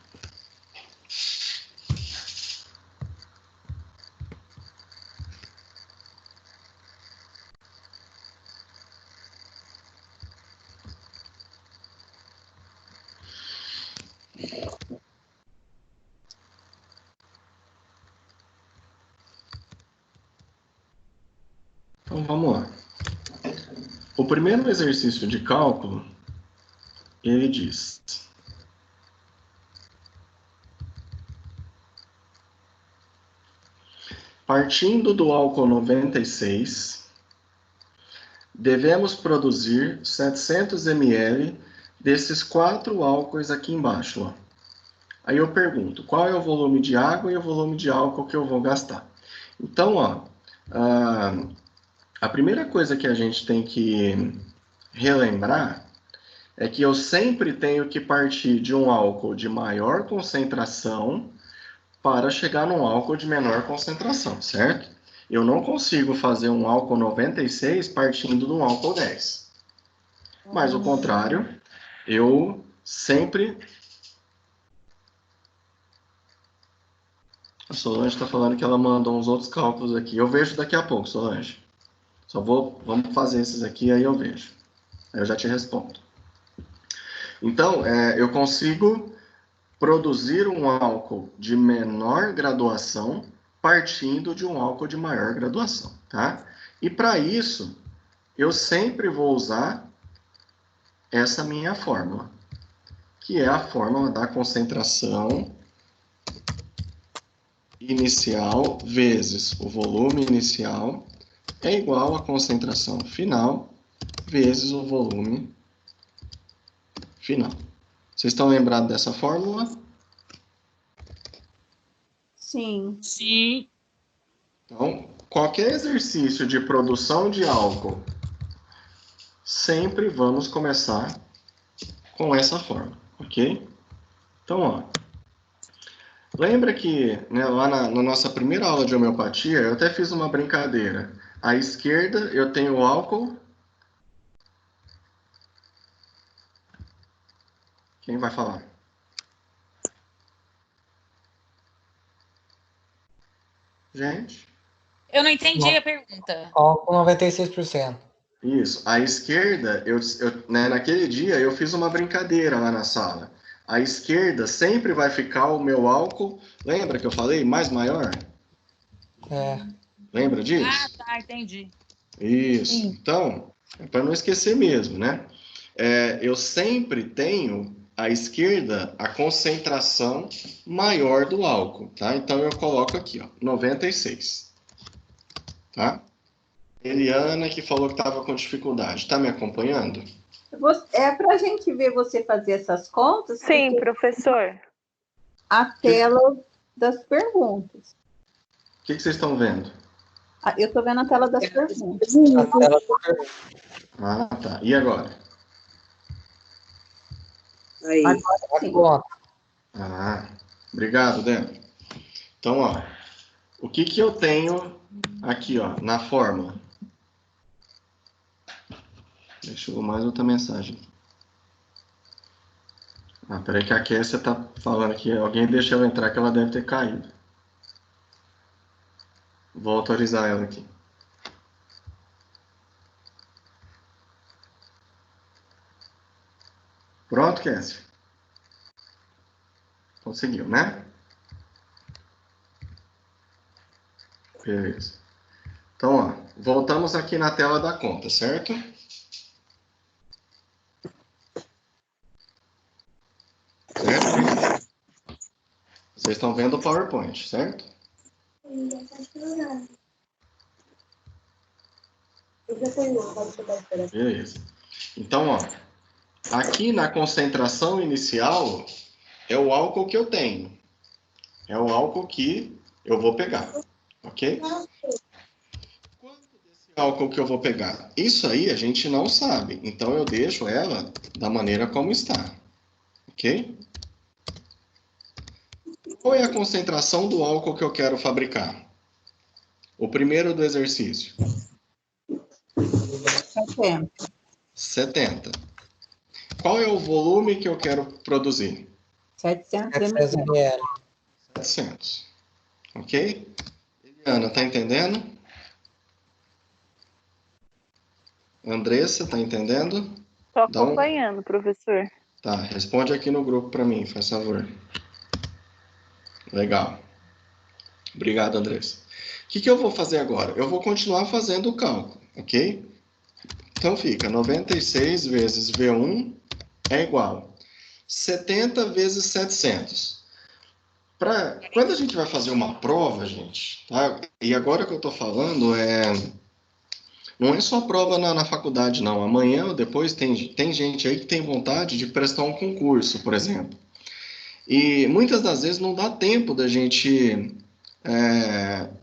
Então vamos lá. O primeiro exercício de cálculo, ele diz: partindo do álcool 96, devemos produzir 700 ml desses 4 álcoois aqui embaixo. Ó. Aí eu pergunto, qual é o volume de água e o volume de álcool que eu vou gastar? Então, ó, a primeira coisa que a gente tem que relembrar é que eu sempre tenho que partir de um álcool de maior concentração para chegar num álcool de menor concentração, certo? Eu não consigo fazer um álcool 96 partindo de um álcool 10. Mas o contrário, eu sempre... A Solange está falando que ela mandou uns outros cálculos aqui. Eu vejo daqui a pouco, Solange. Vamos fazer esses aqui, aí eu vejo. Aí eu já te respondo. Então, eu consigo produzir um álcool de menor graduação partindo de um álcool de maior graduação, tá? E para isso, eu sempre vou usar essa minha fórmula, que é a fórmula da concentração inicial vezes o volume inicial é igual à concentração final vezes o volume final. Vocês estão lembrados dessa fórmula?
Sim.
Sim.
Então, qualquer exercício de produção de álcool, sempre vamos começar com essa fórmula, ok? Então, ó, lembra que lá na nossa primeira aula de homeopatia, eu até fiz uma brincadeira. À esquerda eu tenho o álcool. Quem vai falar? Gente?
Eu não entendi a pergunta.
Álcool 96%.
Isso. À esquerda, naquele dia eu fiz uma brincadeira lá na sala. À esquerda sempre vai ficar o meu álcool. Lembra que eu falei? Mais maior? Lembra disso?
Ah, tá, entendi.
Isso.
Sim.
Então, é para não esquecer mesmo, né? Eu sempre tenho à esquerda a concentração maior do álcool, tá? Então eu coloco aqui, ó, 96. Tá? Eliana que falou que estava com dificuldade, tá me acompanhando?
É para a gente ver você fazer essas contas?
Sim, professor.
A tela das perguntas.
O que vocês estão vendo?
Eu estou vendo a tela das perguntas.
A tela da pergunta.
Ah, tá. E agora?
Aí.
Agora sim.
Ah, obrigado, Débora. Então, ó, o que eu tenho aqui, ó, na fórmula? Chegou mais outra mensagem. Ah, peraí que a Kessia tá falando que alguém deixou ela entrar que ela deve ter caído. Vou autorizar ela aqui. Pronto, Kessia? Conseguiu, né? Beleza. Então, ó, voltamos aqui na tela da conta, certo? Certo? Vocês estão vendo o PowerPoint, certo? Beleza. Então, ó, aqui na concentração inicial é o álcool que eu tenho. É o álcool que eu vou pegar, ok? Quanto desse álcool que eu vou pegar? Isso aí a gente não sabe, então eu deixo ela da maneira como está, ok? Qual é a concentração do álcool que eu quero fabricar? O primeiro do exercício.
70.
70. Qual é o volume que eu quero produzir?
700
700
ml.
ml.
700. Ok? Eliana, tá entendendo? Andressa, tá entendendo?
Tô
Dá um-
acompanhando, professor.
Tá, responde aqui no grupo para mim, faz favor. Legal. Obrigado, Andressa. O que eu vou fazer agora? Eu vou continuar fazendo o cálculo, ok? Então fica 96 vezes V1 é igual 70 vezes 700. Quando a gente vai fazer uma prova, gente, tá? E agora que eu estou falando, não é só prova na faculdade, não. Amanhã ou depois tem gente aí que tem vontade de prestar um concurso, por exemplo. E muitas das vezes não dá tempo da gente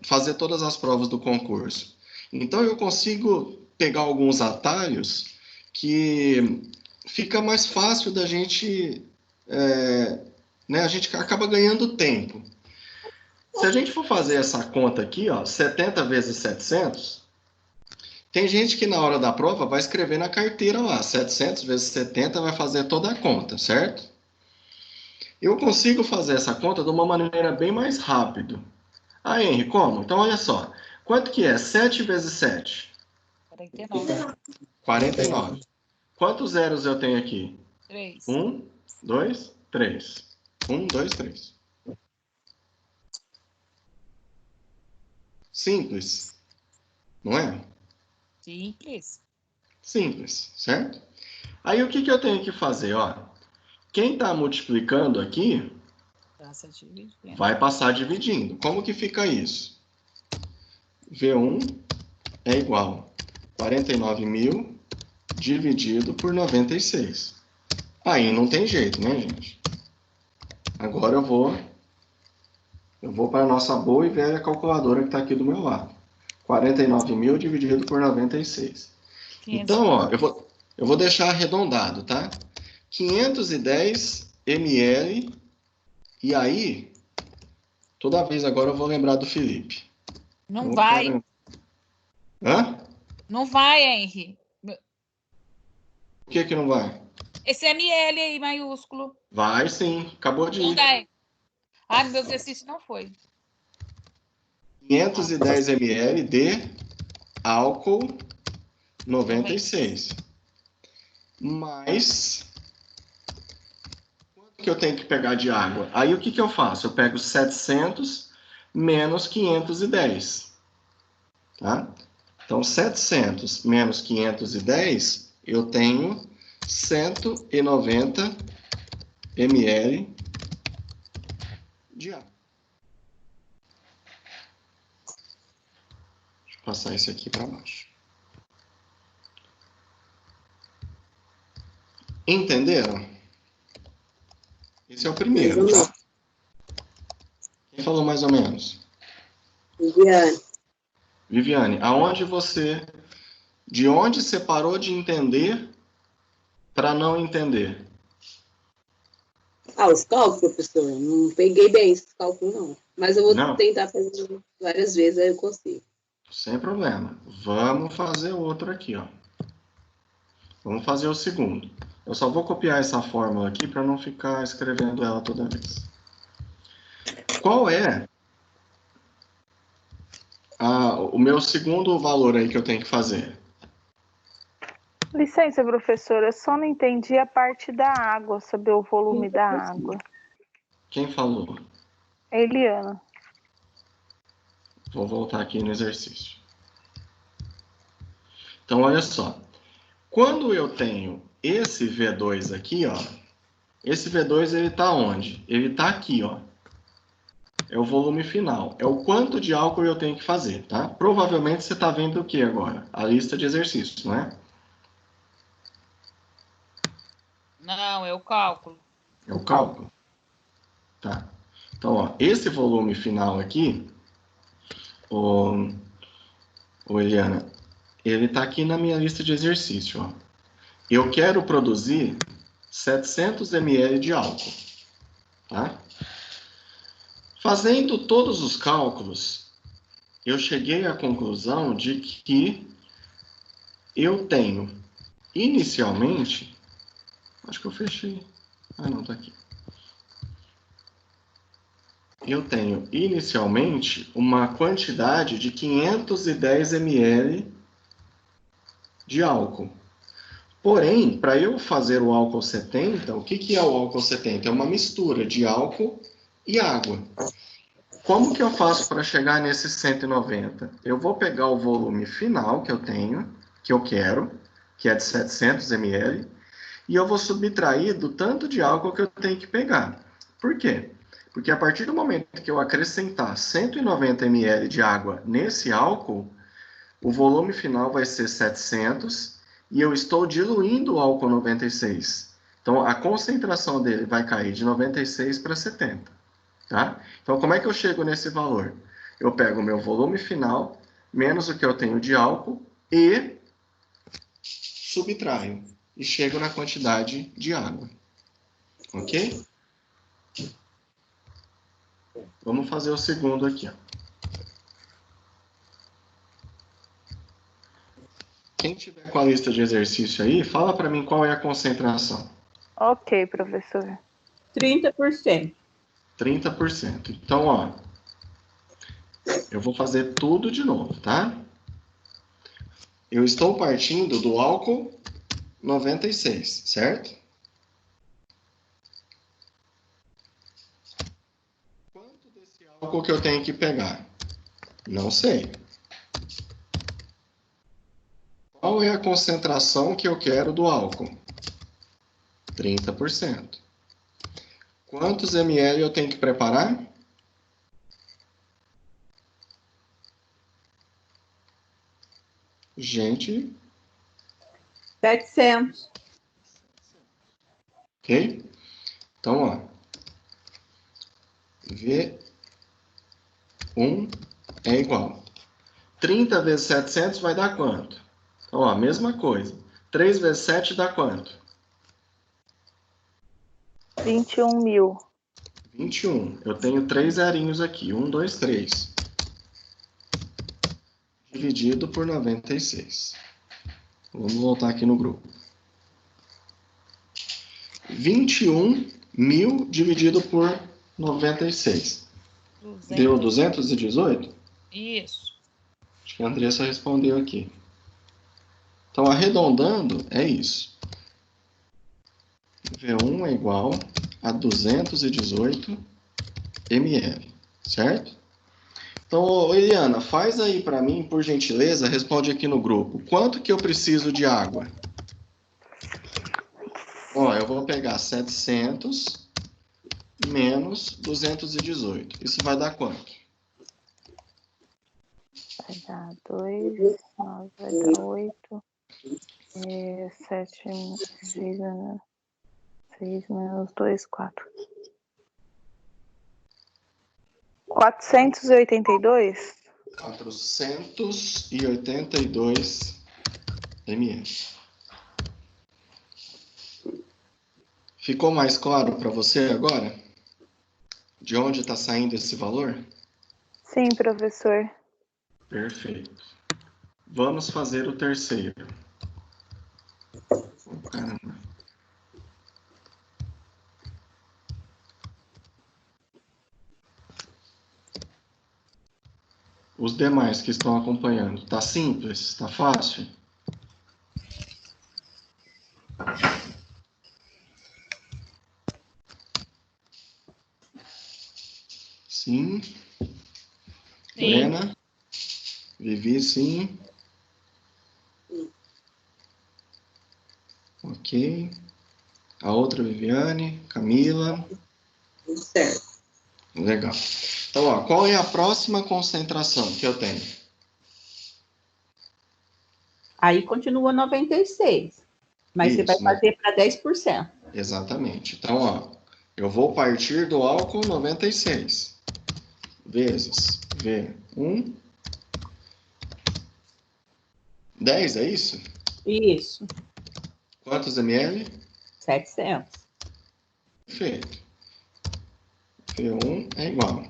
fazer todas as provas do concurso. Então eu consigo pegar alguns atalhos que fica mais fácil da gente... a gente acaba ganhando tempo. Se a gente for fazer essa conta aqui, ó, 70 vezes 700, tem gente que na hora da prova vai escrever na carteira lá, 700 vezes 70 vai fazer toda a conta, certo? Eu consigo fazer essa conta de uma maneira bem mais rápido. Ah, Henry, como? Então, olha só. Quanto que é 7 vezes 7?
49.
49. Quantos zeros eu tenho aqui?
3.
1, 2, 3. 1, 2, 3. Simples, não é?
Simples.
Simples, certo? Aí o que eu tenho que fazer? Ó, quem está multiplicando aqui
Passa dividindo.
vai passar dividindo. Como que fica isso? V1 é igual a 49.000 dividido por 96. Aí não tem jeito, né, gente? Agora eu vou para a nossa boa e velha calculadora que está aqui do meu lado. 49.000 dividido por 96.
500.
Então, ó, eu vou deixar arredondado, tá? 510 ml. E aí, toda vez agora eu vou lembrar do Felipe.
Não vai.
Caramba. Hã?
Não vai, Henry.
O que não vai?
Esse ML aí, maiúsculo.
Vai sim, acabou de
Não
ir.
dá. Ah, meu exercício não foi.
510 ml de álcool 96. Mais quanto que eu tenho que pegar de água? Aí o que eu faço? Eu pego 700 menos 510. Tá? Então, 700 menos 510, eu tenho 190 ml de água. Deixa eu passar esse aqui para baixo. Entenderam? Esse é o primeiro, tá? Quem falou mais ou menos?
Viviane.
Viviane, de onde você parou de entender para não entender?
Os cálculos, professor, não peguei bem esses cálculos, não. Mas eu vou
Não?
tentar fazer várias vezes, aí eu consigo.
Sem problema. Vamos fazer outro aqui, ó. Vamos fazer o segundo. Eu só vou copiar essa fórmula aqui para não ficar escrevendo ela toda vez. Qual é o meu segundo valor aí que eu tenho que fazer?
Licença, professora, eu só não entendi a parte da água, saber o volume da água.
Quem falou?
Eliana.
Vou voltar aqui no exercício. Então, olha só. Quando eu tenho esse V2 aqui, ó, esse V2 ele está onde? Ele está aqui, ó. É o volume final. É o quanto de álcool eu tenho que fazer, tá? Provavelmente você está vendo o que agora? A lista de exercícios, não é?
Não, é o cálculo.
É o cálculo. Tá. Então, ó, esse volume final aqui, ô Eliana, ele está aqui na minha lista de exercício, ó. Eu quero produzir 700 ml de álcool, tá? Fazendo todos os cálculos, eu cheguei à conclusão de que eu tenho, inicialmente, acho que eu fechei, não, tá aqui. Eu tenho, inicialmente, uma quantidade de 510 ml de álcool. Porém, para eu fazer o álcool 70, o que é o álcool 70? É uma mistura de álcool e água. Como que eu faço para chegar nesses 190? Eu vou pegar o volume final que eu tenho, que eu quero, que é de 700 ml, e eu vou subtrair do tanto de álcool que eu tenho que pegar. Por quê? Porque a partir do momento que eu acrescentar 190 ml de água nesse álcool, o volume final vai ser 700 e eu estou diluindo o álcool 96. Então, a concentração dele vai cair de 96 para 70. Tá? Então, como é que eu chego nesse valor? Eu pego o meu volume final, menos o que eu tenho de álcool, e subtraio. E chego na quantidade de água. Ok? Vamos fazer o segundo aqui. Ó. Quem tiver com a lista de exercício aí, fala para mim qual é a concentração.
Ok, professor.
30%.
30%. Então, ó, eu vou fazer tudo de novo, tá? Eu estou partindo do álcool 96, certo? Quanto desse álcool que eu tenho que pegar? Não sei. Qual é a concentração que eu quero do álcool? 30%. Quantos ml eu tenho que preparar? Gente.
700.
Ok? Então, ó. V1 é igual. 30 vezes 700 vai dar quanto? Então, ó, mesma coisa. 3 vezes 7 dá quanto?
21.000.
21. Eu tenho 3 zerinhos aqui. 1, 2, 3. Dividido por 96. Vamos voltar aqui no grupo. 21.000 dividido por 96.
200.
Deu 218?
Isso.
Acho que a Andressa respondeu aqui. Então, arredondando, é isso. V1 é igual a 218 ml, certo? Então, Eliana, faz aí para mim, por gentileza, responde aqui no grupo. Quanto que eu preciso de água? Ó, eu vou pegar 700 menos 218. Isso vai dar quanto?
Vai dar 2, 9, vai dar 8, 7, 6 menos 2, 4. 482?
482 ml. Ficou mais claro para você agora? De onde está saindo esse valor?
Sim, professor.
Perfeito. Vamos fazer o terceiro. os demais que estão acompanhando? Tá simples? Tá fácil? Sim. Lena? Vivi, sim. Ok. A outra Viviane, Camila.
Tudo certo.
Legal. Então, ó, qual é a próxima concentração que eu tenho?
Aí continua 96. Mas você vai
Isso, né?
fazer para 10%.
Exatamente. Então, ó, eu vou partir do álcool 96 vezes V1. 10, é isso?
Isso.
Quantos ml?
700.
Perfeito. V1 é igual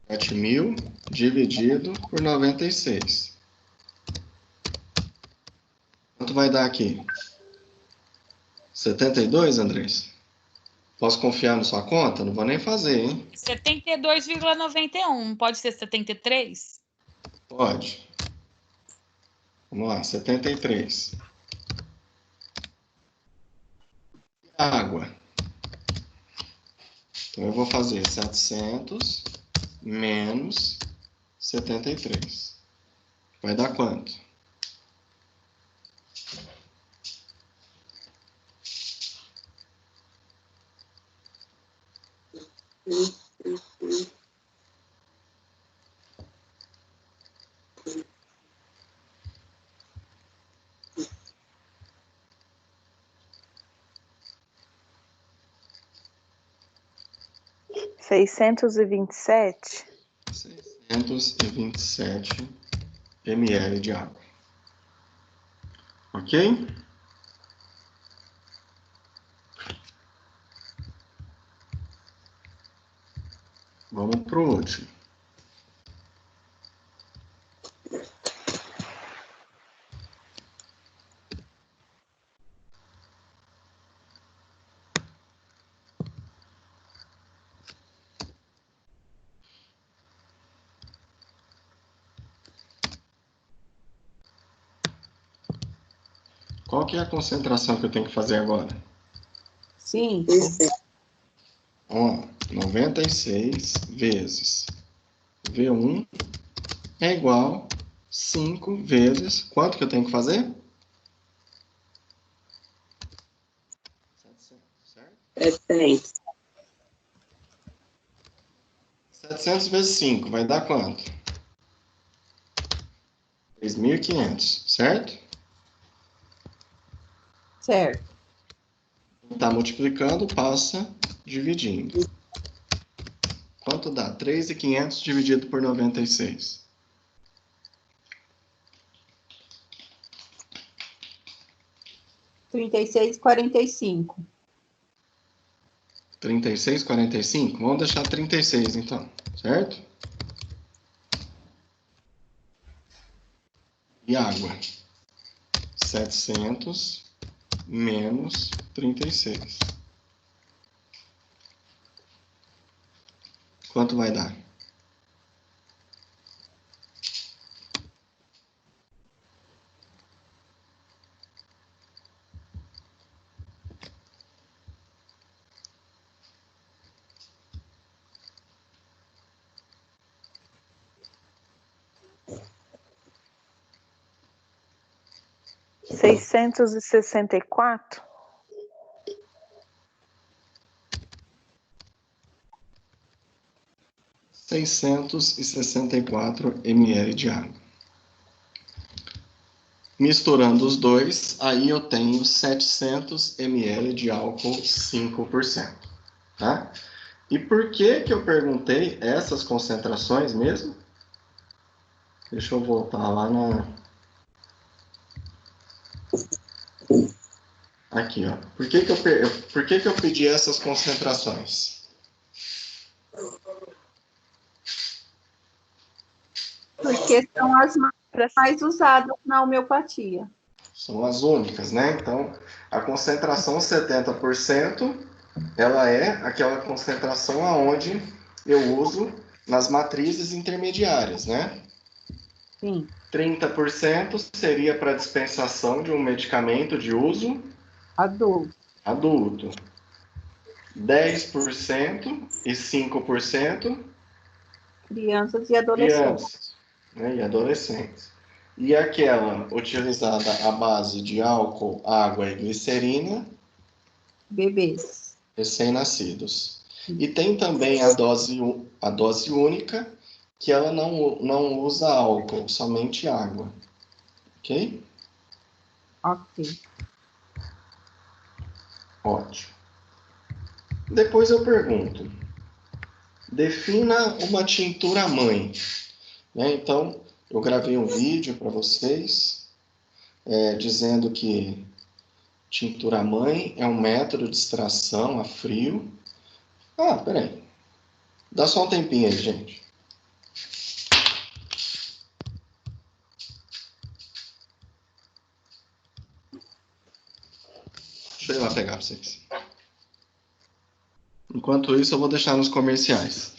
7.000 dividido por 96. Quanto vai dar aqui? 72, Andrés? Posso confiar na sua conta? Não vou nem fazer, hein?
72,91. Pode ser 73?
Pode. Vamos lá, 73. Água. Então, eu vou fazer 700 menos 73. Vai dar quanto?
R$
627 ml de água. Ok? Vamos para o último. Qual que é a concentração que eu tenho que fazer agora?
5.
Vamos lá. 96 vezes V1 é igual 5 vezes... Quanto que eu tenho que fazer? 700, certo?
700.
700 vezes 5 vai dar quanto? 3.500, certo?
Certo.
Está multiplicando, passa dividindo. Quanto dá? 3.500 dividido por 96.
R$ 36,45.
36,45? Vamos deixar 36, então. Certo? E água? 700 menos 36. Quanto vai dar?
R$ 664?
664 ml de água. Misturando os dois, aí eu tenho 700 ml de álcool 5%. Tá? E por que que eu perguntei essas concentrações mesmo? Deixa eu voltar lá na... Aqui, ó. Por que que eu pedi essas concentrações?
Porque são as mais usadas na homeopatia.
São as únicas, né? Então, a concentração 70%, ela é aquela concentração aonde eu uso nas matrizes intermediárias, né?
Sim.
30% seria para dispensação de um medicamento de uso
Adulto.
10% e 5%
Crianças e adolescentes.
crianças, né, e adolescentes. E aquela utilizada à base de álcool, água e glicerina,
Bebês.
recém-nascidos. E tem também a dose única, que ela não usa álcool, somente água. Ok?
Ok.
Ótimo. Depois eu pergunto, defina uma tintura mãe. Né? Então, eu gravei um vídeo para vocês, dizendo que tintura mãe é um método de extração a frio. Ah, peraí. Dá só um tempinho aí, gente. Deixa eu ir lá pegar para vocês. Enquanto isso, eu vou deixar nos comerciais.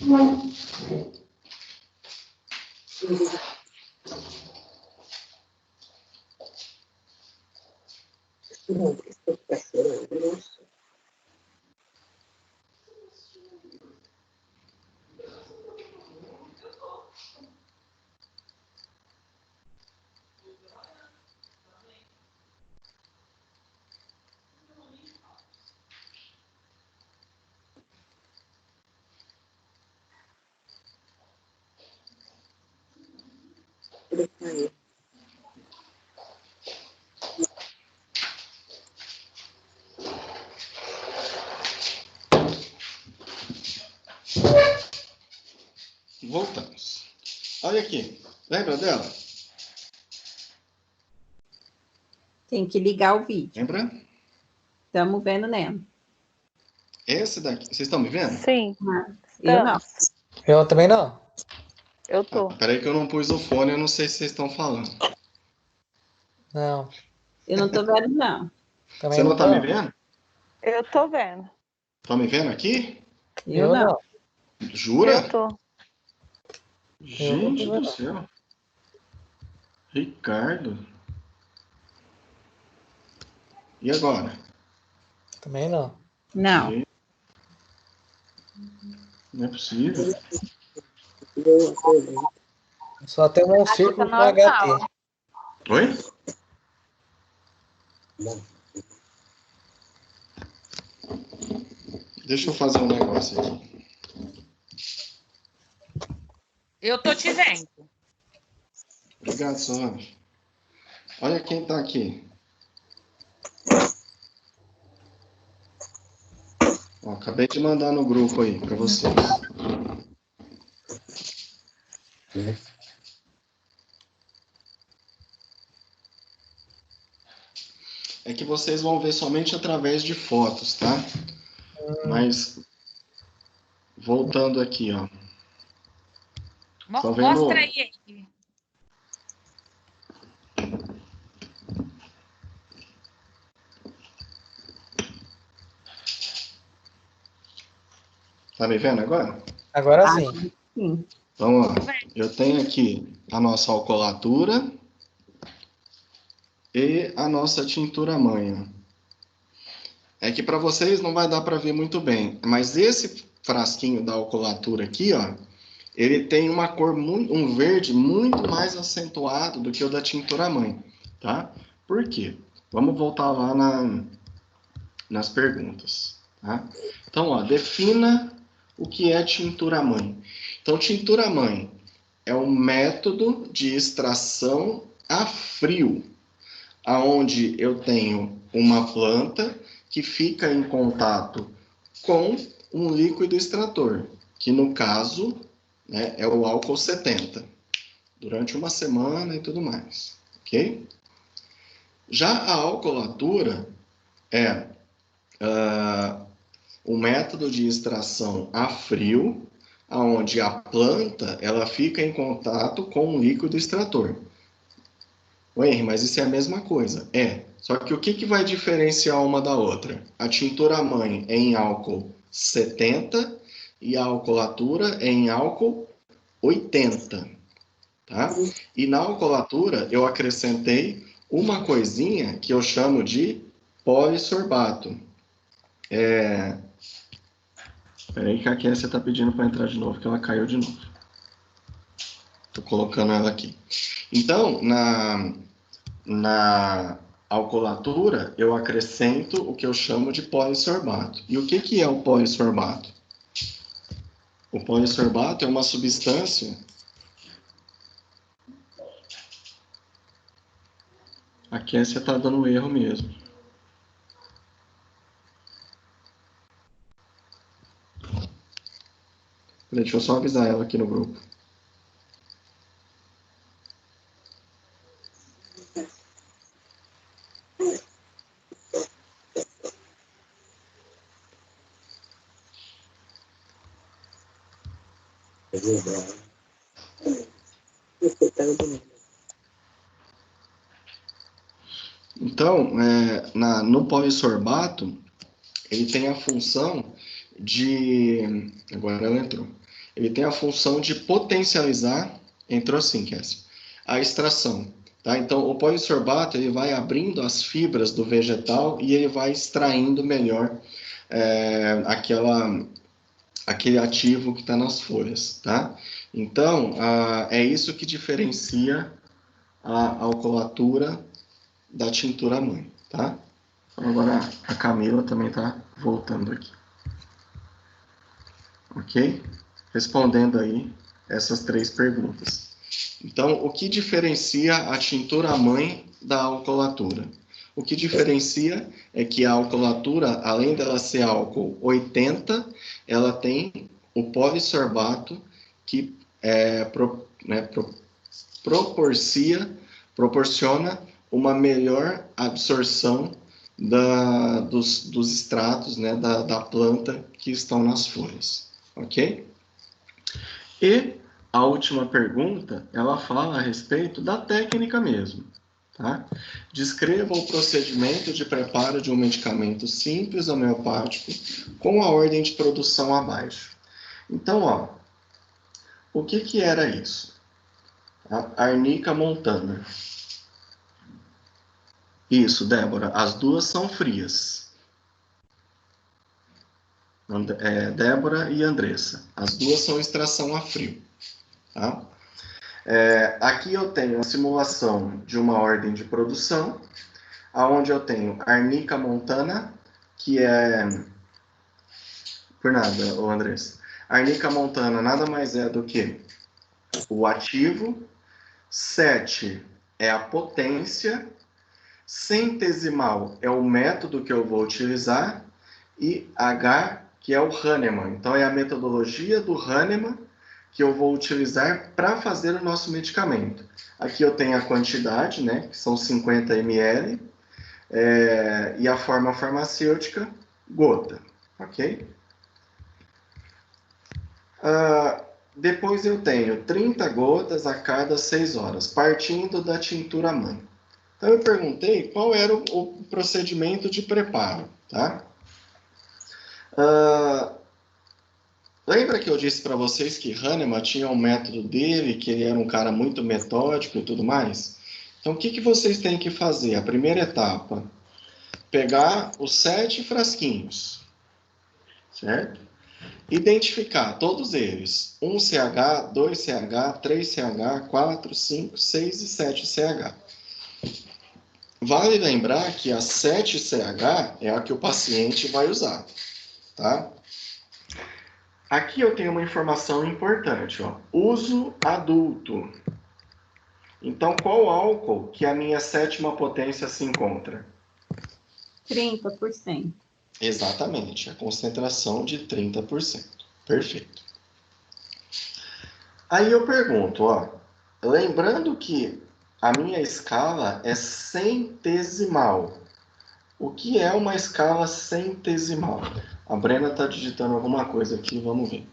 Voltamos. Olha aqui. Lembra dela?
Tem que ligar o vídeo.
Lembra?
Estamos vendo nela.
Esse daqui. Vocês estão me vendo?
Sim.
Eu não.
Eu também não.
Eu tô.
Peraí que eu não pus o fone, eu não sei se vocês estão falando.
Não.
Eu não estou vendo, não.
Também
Você não tá
tô.
me vendo?
Eu tô vendo.
Tá me vendo aqui?
Eu não.
Jura?
Eu tô.
Gente
Eu não tô
do
vendo.
céu. Ricardo. E agora?
Também não.
Não.
Gente, não é possível.
Só tem um
Aqui
círculo
tá
com HT.
normal.
Oi? Deixa eu fazer um negócio aqui.
Eu tô te vendo.
Obrigado, Solange. Olha quem tá aqui. Ó, acabei de mandar no grupo aí para vocês. É que vocês vão ver somente através de fotos, tá? Mas voltando aqui, ó. Tá vendo?
Mostra aí.
Tá me vendo agora?
Agora sim.
Sim.
Vamos lá. Eu tenho aqui a nossa alcoolatura e a nossa tintura mãe. É que para vocês não vai dar para ver muito bem, mas esse frasquinho da alcoolatura aqui, ó, ele tem uma cor um verde muito mais acentuado do que o da tintura mãe, tá? Por quê? Vamos voltar lá nas perguntas, tá? Então, ó, defina o que é tintura mãe. Então, tintura mãe é um método de extração a frio, aonde eu tenho uma planta que fica em contato com um líquido extrator, que no caso, né, é o álcool 70, durante uma semana e tudo mais, ok? Já a alcoolatura é um método de extração a frio, onde a planta ela fica em contato com um líquido extrator. Henry, mas isso é a mesma coisa. Só que o que vai diferenciar uma da outra? A tintura mãe é em álcool 70 e a alcoolatura é em álcool 80, tá? E na alcoolatura eu acrescentei uma coisinha que eu chamo de polissorbato. Peraí que a Kessia está pedindo para entrar de novo, que ela caiu de novo. Estou colocando ela aqui. Então, na alcoolatura, eu acrescento o que eu chamo de polissorbato. E o que é o polissorbato? O polissorbato é uma substância... A Kessia está dando erro mesmo. Deixa eu só avisar ela aqui no grupo. Então, no polissorbato, ele tem a função de... Agora ela entrou. Ele tem a função de potencializar... Entrou assim, Kessia. A extração. Tá? Então, o polissorbato ele vai abrindo as fibras do vegetal e ele vai extraindo melhor aquele ativo que está nas folhas. Tá? Então, é isso que diferencia a alcoolatura da tintura mãe. Tá? Agora a Camila também está voltando aqui. Ok? Respondendo aí essas 3 perguntas. Então, o que diferencia a tintura mãe da alcoolatura? O que diferencia é que a alcoolatura, além dela ser álcool 80, ela tem o polissorbato que proporciona uma melhor absorção dos extratos, né, da planta que estão nas folhas, ok? E a última pergunta, ela fala a respeito da técnica mesmo, tá? Descreva o procedimento de preparo de um medicamento simples homeopático com a ordem de produção abaixo. Então, ó, o que era isso? A Arnica montana. Isso, Débora, as duas são frias. Débora e Andressa. As duas são extração a frio. Tá? Aqui eu tenho a simulação de uma ordem de produção, onde eu tenho Arnica montana, que é... Por nada, ô Andressa. Arnica montana nada mais é do que o ativo, 7 é a potência, centesimal é o método que eu vou utilizar e H, que é o Hahnemann. Então, é a metodologia do Hahnemann que eu vou utilizar para fazer o nosso medicamento. Aqui eu tenho a quantidade, né, que são 50 ml, e a forma farmacêutica, gota, ok? Depois eu tenho 30 gotas a cada 6 horas, partindo da tintura mãe. Então, eu perguntei qual era o procedimento de preparo, tá? Lembra que eu disse para vocês que Hahnemann tinha um método dele, que ele era um cara muito metódico e tudo mais? Então, o que vocês têm que fazer? A primeira etapa, pegar os 7 frasquinhos, certo? Identificar todos eles, 1CH, 2CH, 3CH, 4, 5, 6 e 7CH. Vale lembrar que a 7CH é a que o paciente vai usar, tá? Aqui eu tenho uma informação importante, ó. Uso adulto. Então, qual álcool que a minha 7ª potência se encontra?
30%.
Exatamente, a concentração de 30%. Perfeito. Aí eu pergunto, ó, lembrando que a minha escala é centesimal. O que é uma escala centesimal? A Brena está digitando alguma coisa aqui, vamos ver.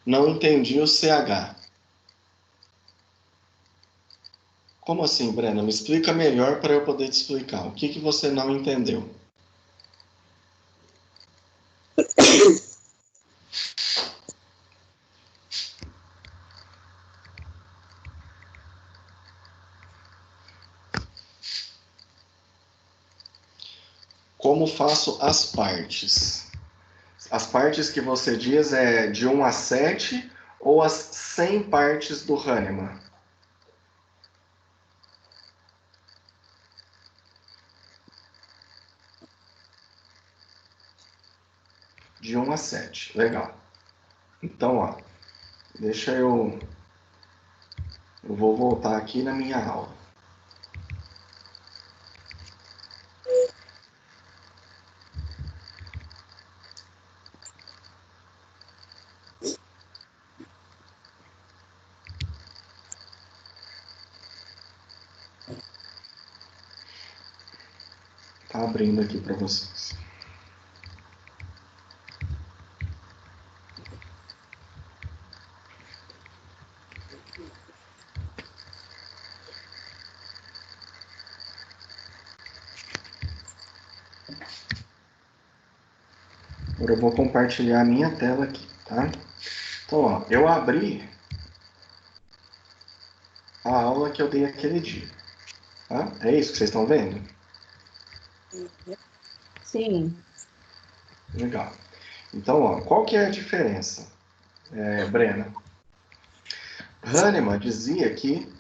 Não entendi o CH. Como assim, Brena? Me explica melhor para eu poder te explicar. O que você não entendeu? como faço as partes? As partes que você diz é de 1 a 7 ou as 100 partes do Hahnemann? De 1 a 7, legal. Então, ó, deixa eu vou voltar aqui na minha aula. Tá abrindo aqui para vocês. Agora eu vou compartilhar a minha tela aqui, tá? Então, ó, eu abri a aula que eu dei aquele dia, tá? É isso que vocês estão vendo?
Sim.
Legal. Então, ó, qual que é a diferença, Brena? Hahnemann dizia que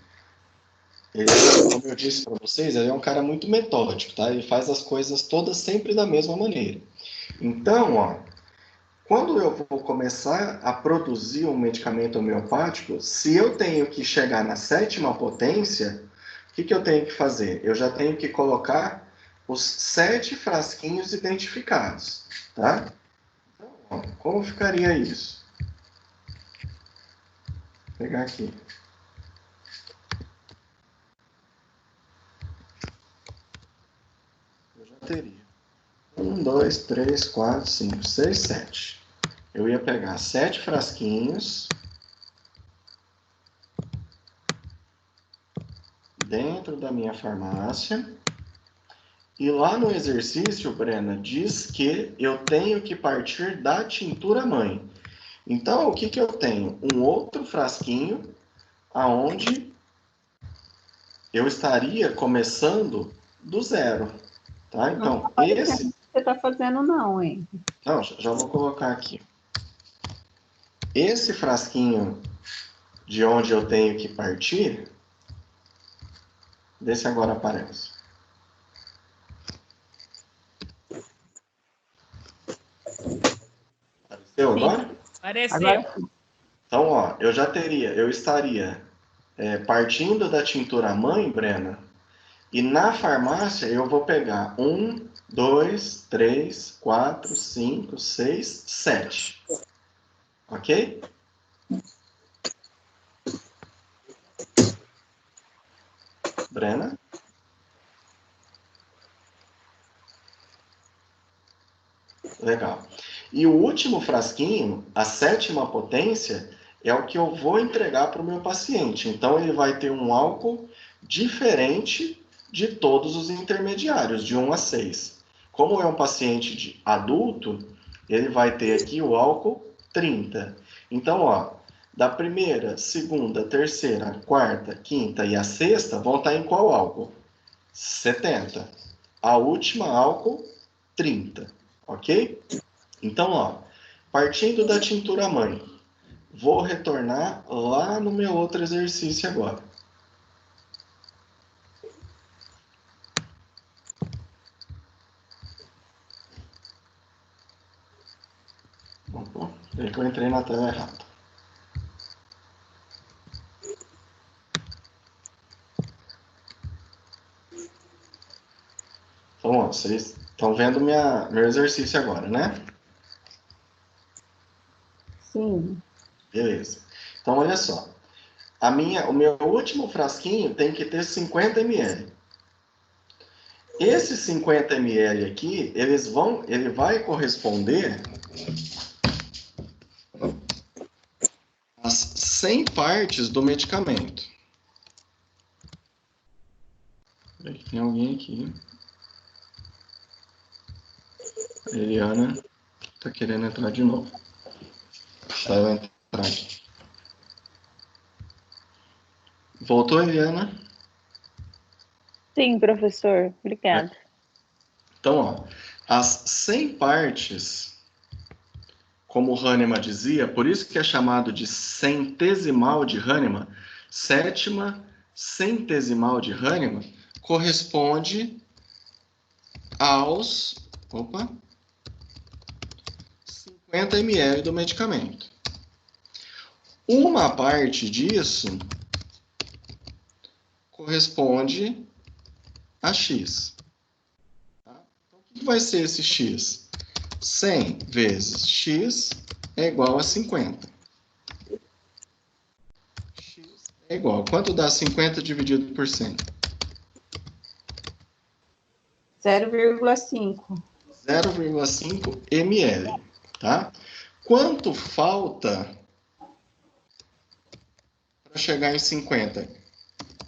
ele, como eu disse para vocês, ele é um cara muito metódico, tá? Ele faz as coisas todas sempre da mesma maneira. Então, ó, quando eu vou começar a produzir um medicamento homeopático, se eu tenho que chegar na 7ª potência, o que eu tenho que fazer? Eu já tenho que colocar os 7 frasquinhos identificados, tá? Então, ó, como ficaria isso? Vou pegar aqui. Eu já teria 1, 2, 3, 4, 5, 6, 7. Eu ia pegar 7 frasquinhos dentro da minha farmácia. E lá no exercício, Brena, diz que eu tenho que partir da tintura mãe. Então, o que eu tenho? Um outro frasquinho aonde eu estaria começando do zero. Tá? Então,
Não
esse...
você está fazendo não, hein?
Não, já vou colocar aqui. Esse frasquinho de onde eu tenho que partir, vê se agora aparece. Apareceu agora?
Apareceu.
Agora,
Então, ó, eu estaria partindo da tintura mãe, Brena, e na farmácia eu vou pegar 1, 2, 3, 4, 5, 6, 7. Ok? Brena? Legal. E o último frasquinho, a 7ª potência, é o que eu vou entregar para o meu paciente. Então, ele vai ter um álcool diferente de todos os intermediários, de 1 a 6. Como é um paciente adulto, ele vai ter aqui o álcool 30. Então, ó, da primeira, segunda, terceira, quarta, quinta e a sexta vão estar em qual álcool? 70. A última, álcool 30. Ok? Então, ó, partindo da tintura mãe, vou retornar lá no meu outro exercício agora. Opa, peraí que eu entrei na tela errada. Então, ó, vocês estão vendo meu exercício agora, né?
sim.
Beleza. Então, olha só. O meu último frasquinho tem que ter 50 ml. Esses 50 ml aqui, ele vai corresponder às 100 partes do medicamento. Tem alguém aqui. A Eliana está querendo entrar de novo. Deixa eu entrar aqui. Voltou, Eliana?
Sim, professor. Obrigada.
Então, ó, as 100 partes, como Hahnemann dizia, por isso que é chamado de centesimal de Hahnemann, sétima centesimal de Hahnemann, corresponde aos 50 ml do medicamento. Uma parte disso corresponde a X. Tá? Então, o que vai ser esse X? 100 vezes X é igual a 50. X é igual. Quanto dá 50 dividido por 100?
0,5.
0,5 ml. Tá? Quanto falta para chegar em 50?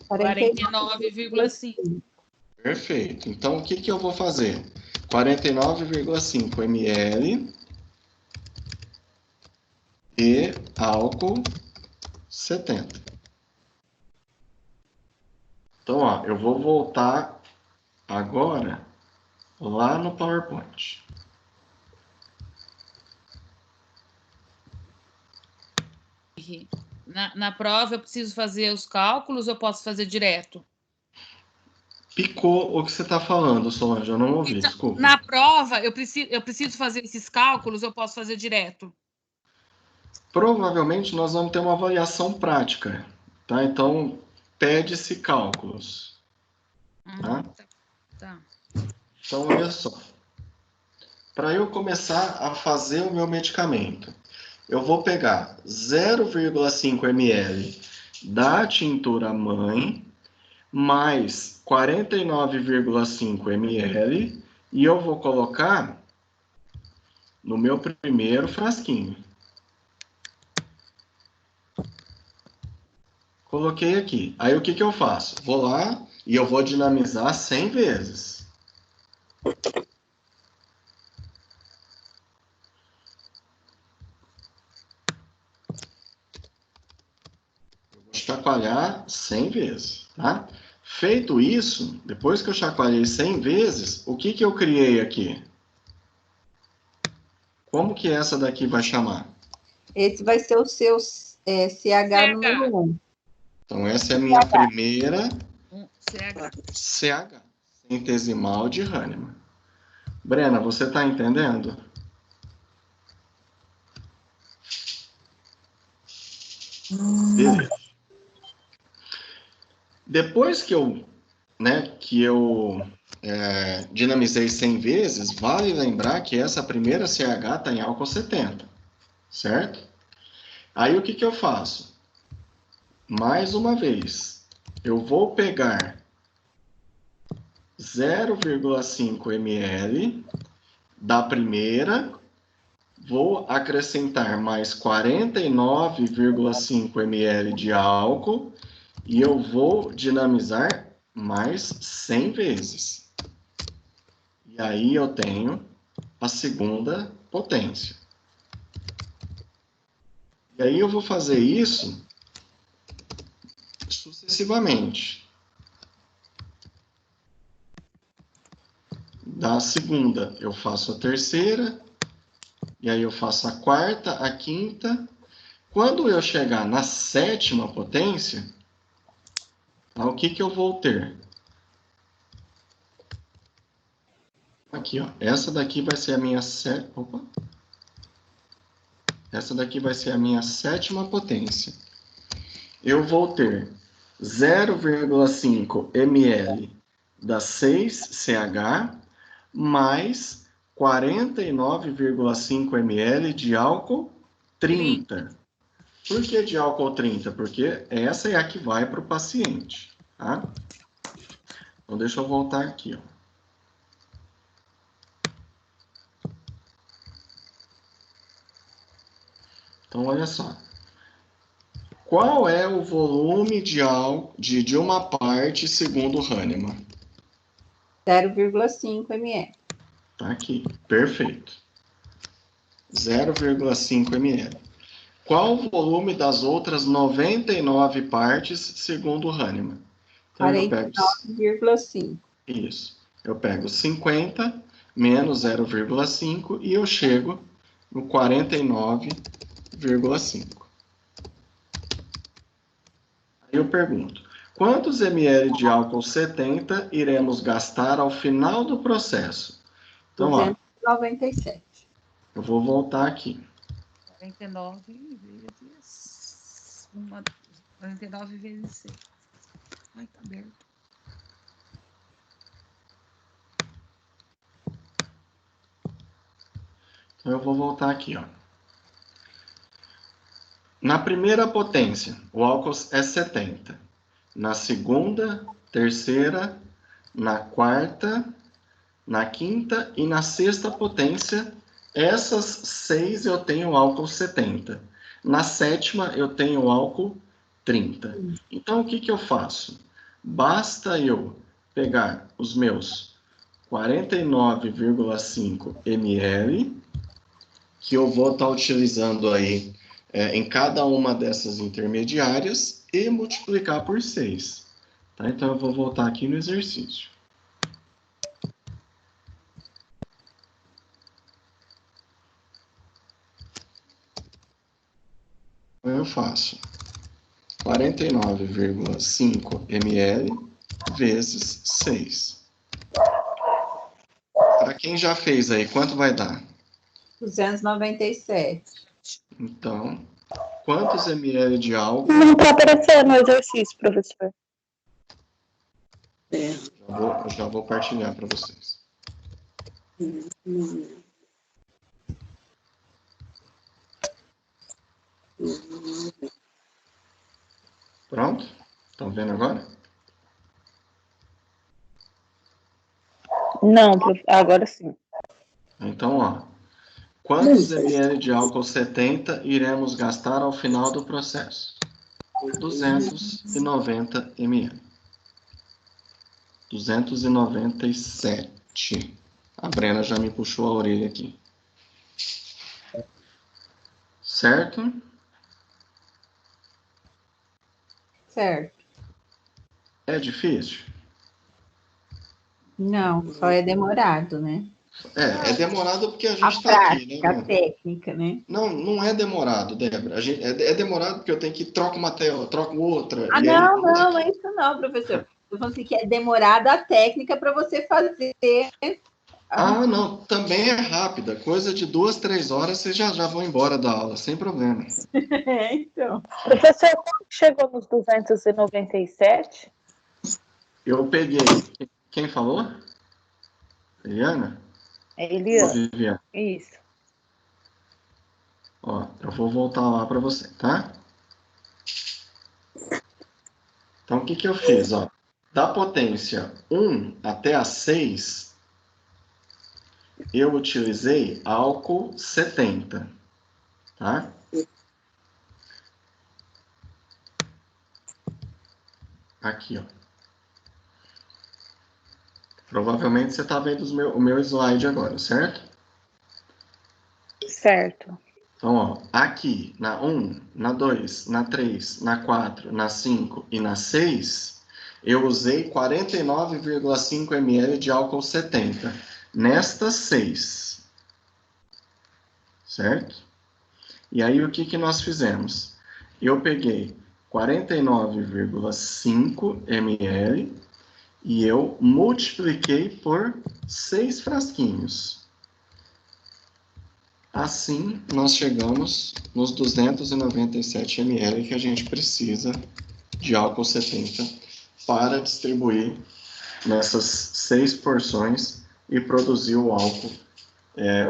49,5.
Perfeito. Então, o que eu vou fazer? 49,5 ml e álcool 70. Então, ó, eu vou voltar agora lá no PowerPoint.
Na prova eu preciso fazer os cálculos ou eu posso fazer direto?
Picou o que você está falando, Solange, eu não ouvi,
Então,
desculpa.
na prova eu preciso fazer esses cálculos ou eu posso fazer direto?
Provavelmente nós vamos ter uma avaliação prática, tá? Então, pede-se cálculos. Tá?
Tá.
Então, olha só. Para eu começar a fazer o meu medicamento, eu vou pegar 0,5 ml da tintura mãe, mais 49,5 ml, e eu vou colocar no meu primeiro frasquinho. Coloquei aqui. Aí o que eu faço? Vou lá e eu vou dinamizar 100 vezes. Eu vou chacoalhar 100 vezes, tá? Feito isso, depois que eu chacoalhei 100 vezes, o que eu criei aqui? Como que essa daqui vai chamar?
Esse vai ser o seu CH número 1.
Então, essa é a minha primeira
CH.
centesimal de Hahnemann. Brena, você está entendendo? Beleza. Depois que eu dinamizei 100 vezes, vale lembrar que essa primeira CH está em álcool 70, certo? Aí o que eu faço? Mais uma vez, eu vou pegar 0,5 ml da primeira, vou acrescentar mais 49,5 ml de álcool e eu vou dinamizar mais 100 vezes. E aí eu tenho a segunda potência. E aí eu vou fazer isso sucessivamente. Da segunda eu faço a terceira, e aí eu faço a quarta, a quinta. Quando eu chegar na sétima potência, o que eu vou ter? Aqui, ó. Essa daqui vai ser a minha Essa daqui vai ser a minha sétima potência. Eu vou ter 0,5 ml da 6CH mais 49,5 ml de álcool 30. Por que de álcool 30? Porque essa é a que vai para o paciente. Tá? Então, deixa eu voltar aqui. Ó. Então, olha só. Qual é o volume de uma parte segundo Hahnemann?
0,5 ml.
Tá aqui, perfeito. 0,5 ml. Qual o volume das outras 99 partes segundo Hahnemann? Então,
49,5.
Isso. Eu pego 50 menos 0,5 e eu chego no 49,5. Aí eu pergunto, quantos ml de álcool 70 iremos gastar ao final do processo? Então, ó,
297.
eu vou voltar aqui.
49 vezes 49 vezes 6. Ai, tá aberto.
Então, eu vou voltar aqui, ó. Na primeira potência, o álcool é 70. Na segunda, terceira, na quarta, na quinta e na sexta potência, essas 6 eu tenho álcool 70. Na sétima, eu tenho álcool 30. Então, o que eu faço? Basta eu pegar os meus 49,5 ml, que eu vou estar utilizando aí em cada uma dessas intermediárias e multiplicar por 6. Tá? Então, eu vou voltar aqui no exercício. Eu faço 49,5 ml vezes 6. Para quem já fez aí, quanto vai dar?
297.
Então, quantos ml de álcool?
Não está aparecendo no exercício, professor.
Eu já vou partilhar para vocês. Pronto? Estão vendo agora?
Não, agora sim.
Então, ó. Quantos ml de álcool 70 iremos gastar ao final do processo? 290 ml. 297. A Brena já me puxou a orelha aqui. Certo?
Certo.
É difícil?
Não, só é demorado, né?
É demorado porque a
A
gente está aqui, né?
prática, a técnica, né?
Não é demorado, Débora. É demorado porque eu tenho que trocar uma tela, troco outra.
Ah,
e aí...
não é isso não, professor. Eu falo assim que é demorada a técnica para você fazer.
Ah, não, também é rápida. Coisa de 2, 3 horas, vocês já vão embora da aula, sem problema.
Então.
Professor, como chegou nos 297?
Eu peguei. Quem falou? Eliana?
É Eliana.
Viviane.
Isso.
Ó, eu vou voltar lá para você, tá? Então, o que eu fiz? Ó, da potência 1 até a 6, eu utilizei álcool 70, tá? Aqui, ó. Provavelmente você está vendo o meu slide agora, certo?
Certo.
Então, ó, aqui, na 1, na 2, na 3, na 4, na 5 e na 6, eu usei 49,5 ml de álcool 70. Nestas 6. Certo? E aí, o que nós fizemos? Eu peguei 49,5 ml e eu multipliquei por 6 frasquinhos. Assim, nós chegamos nos 297 ml que a gente precisa de álcool 70 para distribuir nessas 6 porções e produzir o álcool,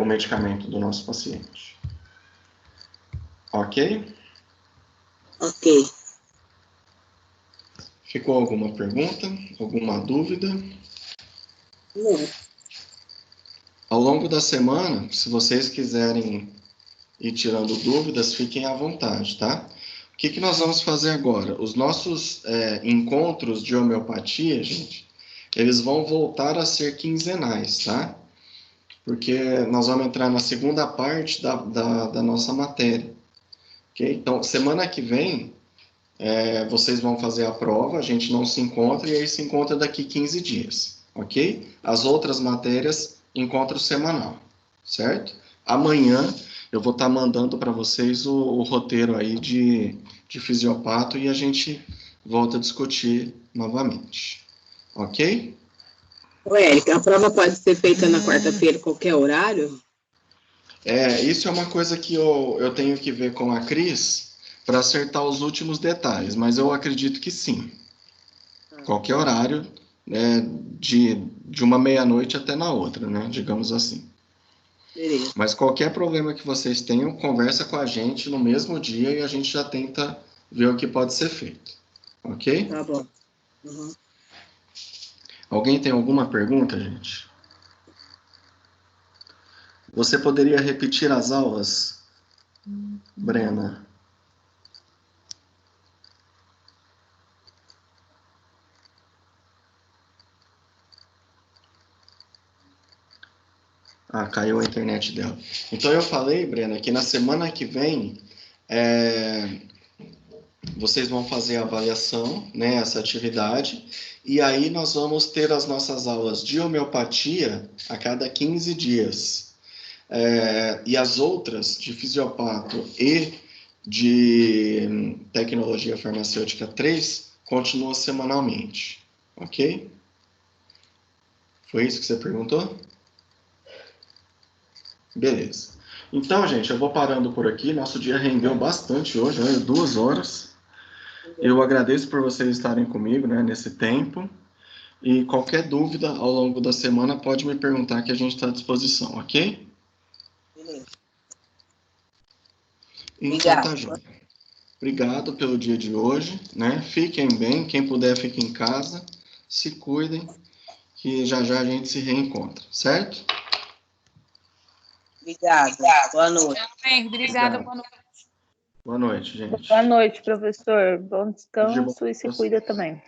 o medicamento do nosso paciente. Ok?
Ok.
Ficou alguma pergunta? Alguma dúvida?
Não.
Ao longo da semana, se vocês quiserem ir tirando dúvidas, fiquem à vontade, tá? O que nós vamos fazer agora? Os nossos encontros de homeopatia, gente, eles vão voltar a ser quinzenais, tá? Porque nós vamos entrar na segunda parte da nossa matéria. Okay? Então, semana que vem, vocês vão fazer a prova, a gente não se encontra, e aí se encontra daqui 15 dias, ok? As outras matérias encontro semanal, certo? Amanhã eu vou estar mandando para vocês o roteiro aí de fisiopato e a gente volta a discutir novamente, ok?
Ô, Érica, a prova pode ser feita na quarta-feira, qualquer horário?
Isso é uma coisa que eu tenho que ver com a Cris para acertar os últimos detalhes, mas eu acredito que sim. Qualquer horário, né, de uma meia-noite até na outra, né? Digamos assim.
Beleza.
Mas qualquer problema que vocês tenham, conversa com a gente no mesmo dia e a gente já tenta ver o que pode ser feito. Ok?
Tá bom. Uhum.
Alguém tem alguma pergunta, gente? Você poderia repetir as aulas, Brena? Ah, caiu a internet dela. Então eu falei, Brena, que na semana que vem vocês vão fazer a avaliação, né, essa atividade, e aí nós vamos ter as nossas aulas de homeopatia a cada 15 dias. E as outras, de fisiopato e de tecnologia farmacêutica 3, continuam semanalmente. Ok? Foi isso que você perguntou? Beleza. Então, gente, eu vou parando por aqui. Nosso dia rendeu bastante hoje, olha, 2 horas. Eu agradeço por vocês estarem comigo, né, nesse tempo. E qualquer dúvida ao longo da semana pode me perguntar que a gente está à disposição, ok?
Beleza.
Então tá, joia. Obrigado pelo dia de hoje, né? Fiquem bem, quem puder fique em casa, se cuidem, que já já a gente se reencontra, certo?
Obrigada. Boa noite.
Bem, obrigada. Boa noite.
Boa noite, gente.
Boa noite, professor. Bom
Tudo de bom
descanso e se
pra
cuida
vocês.
também.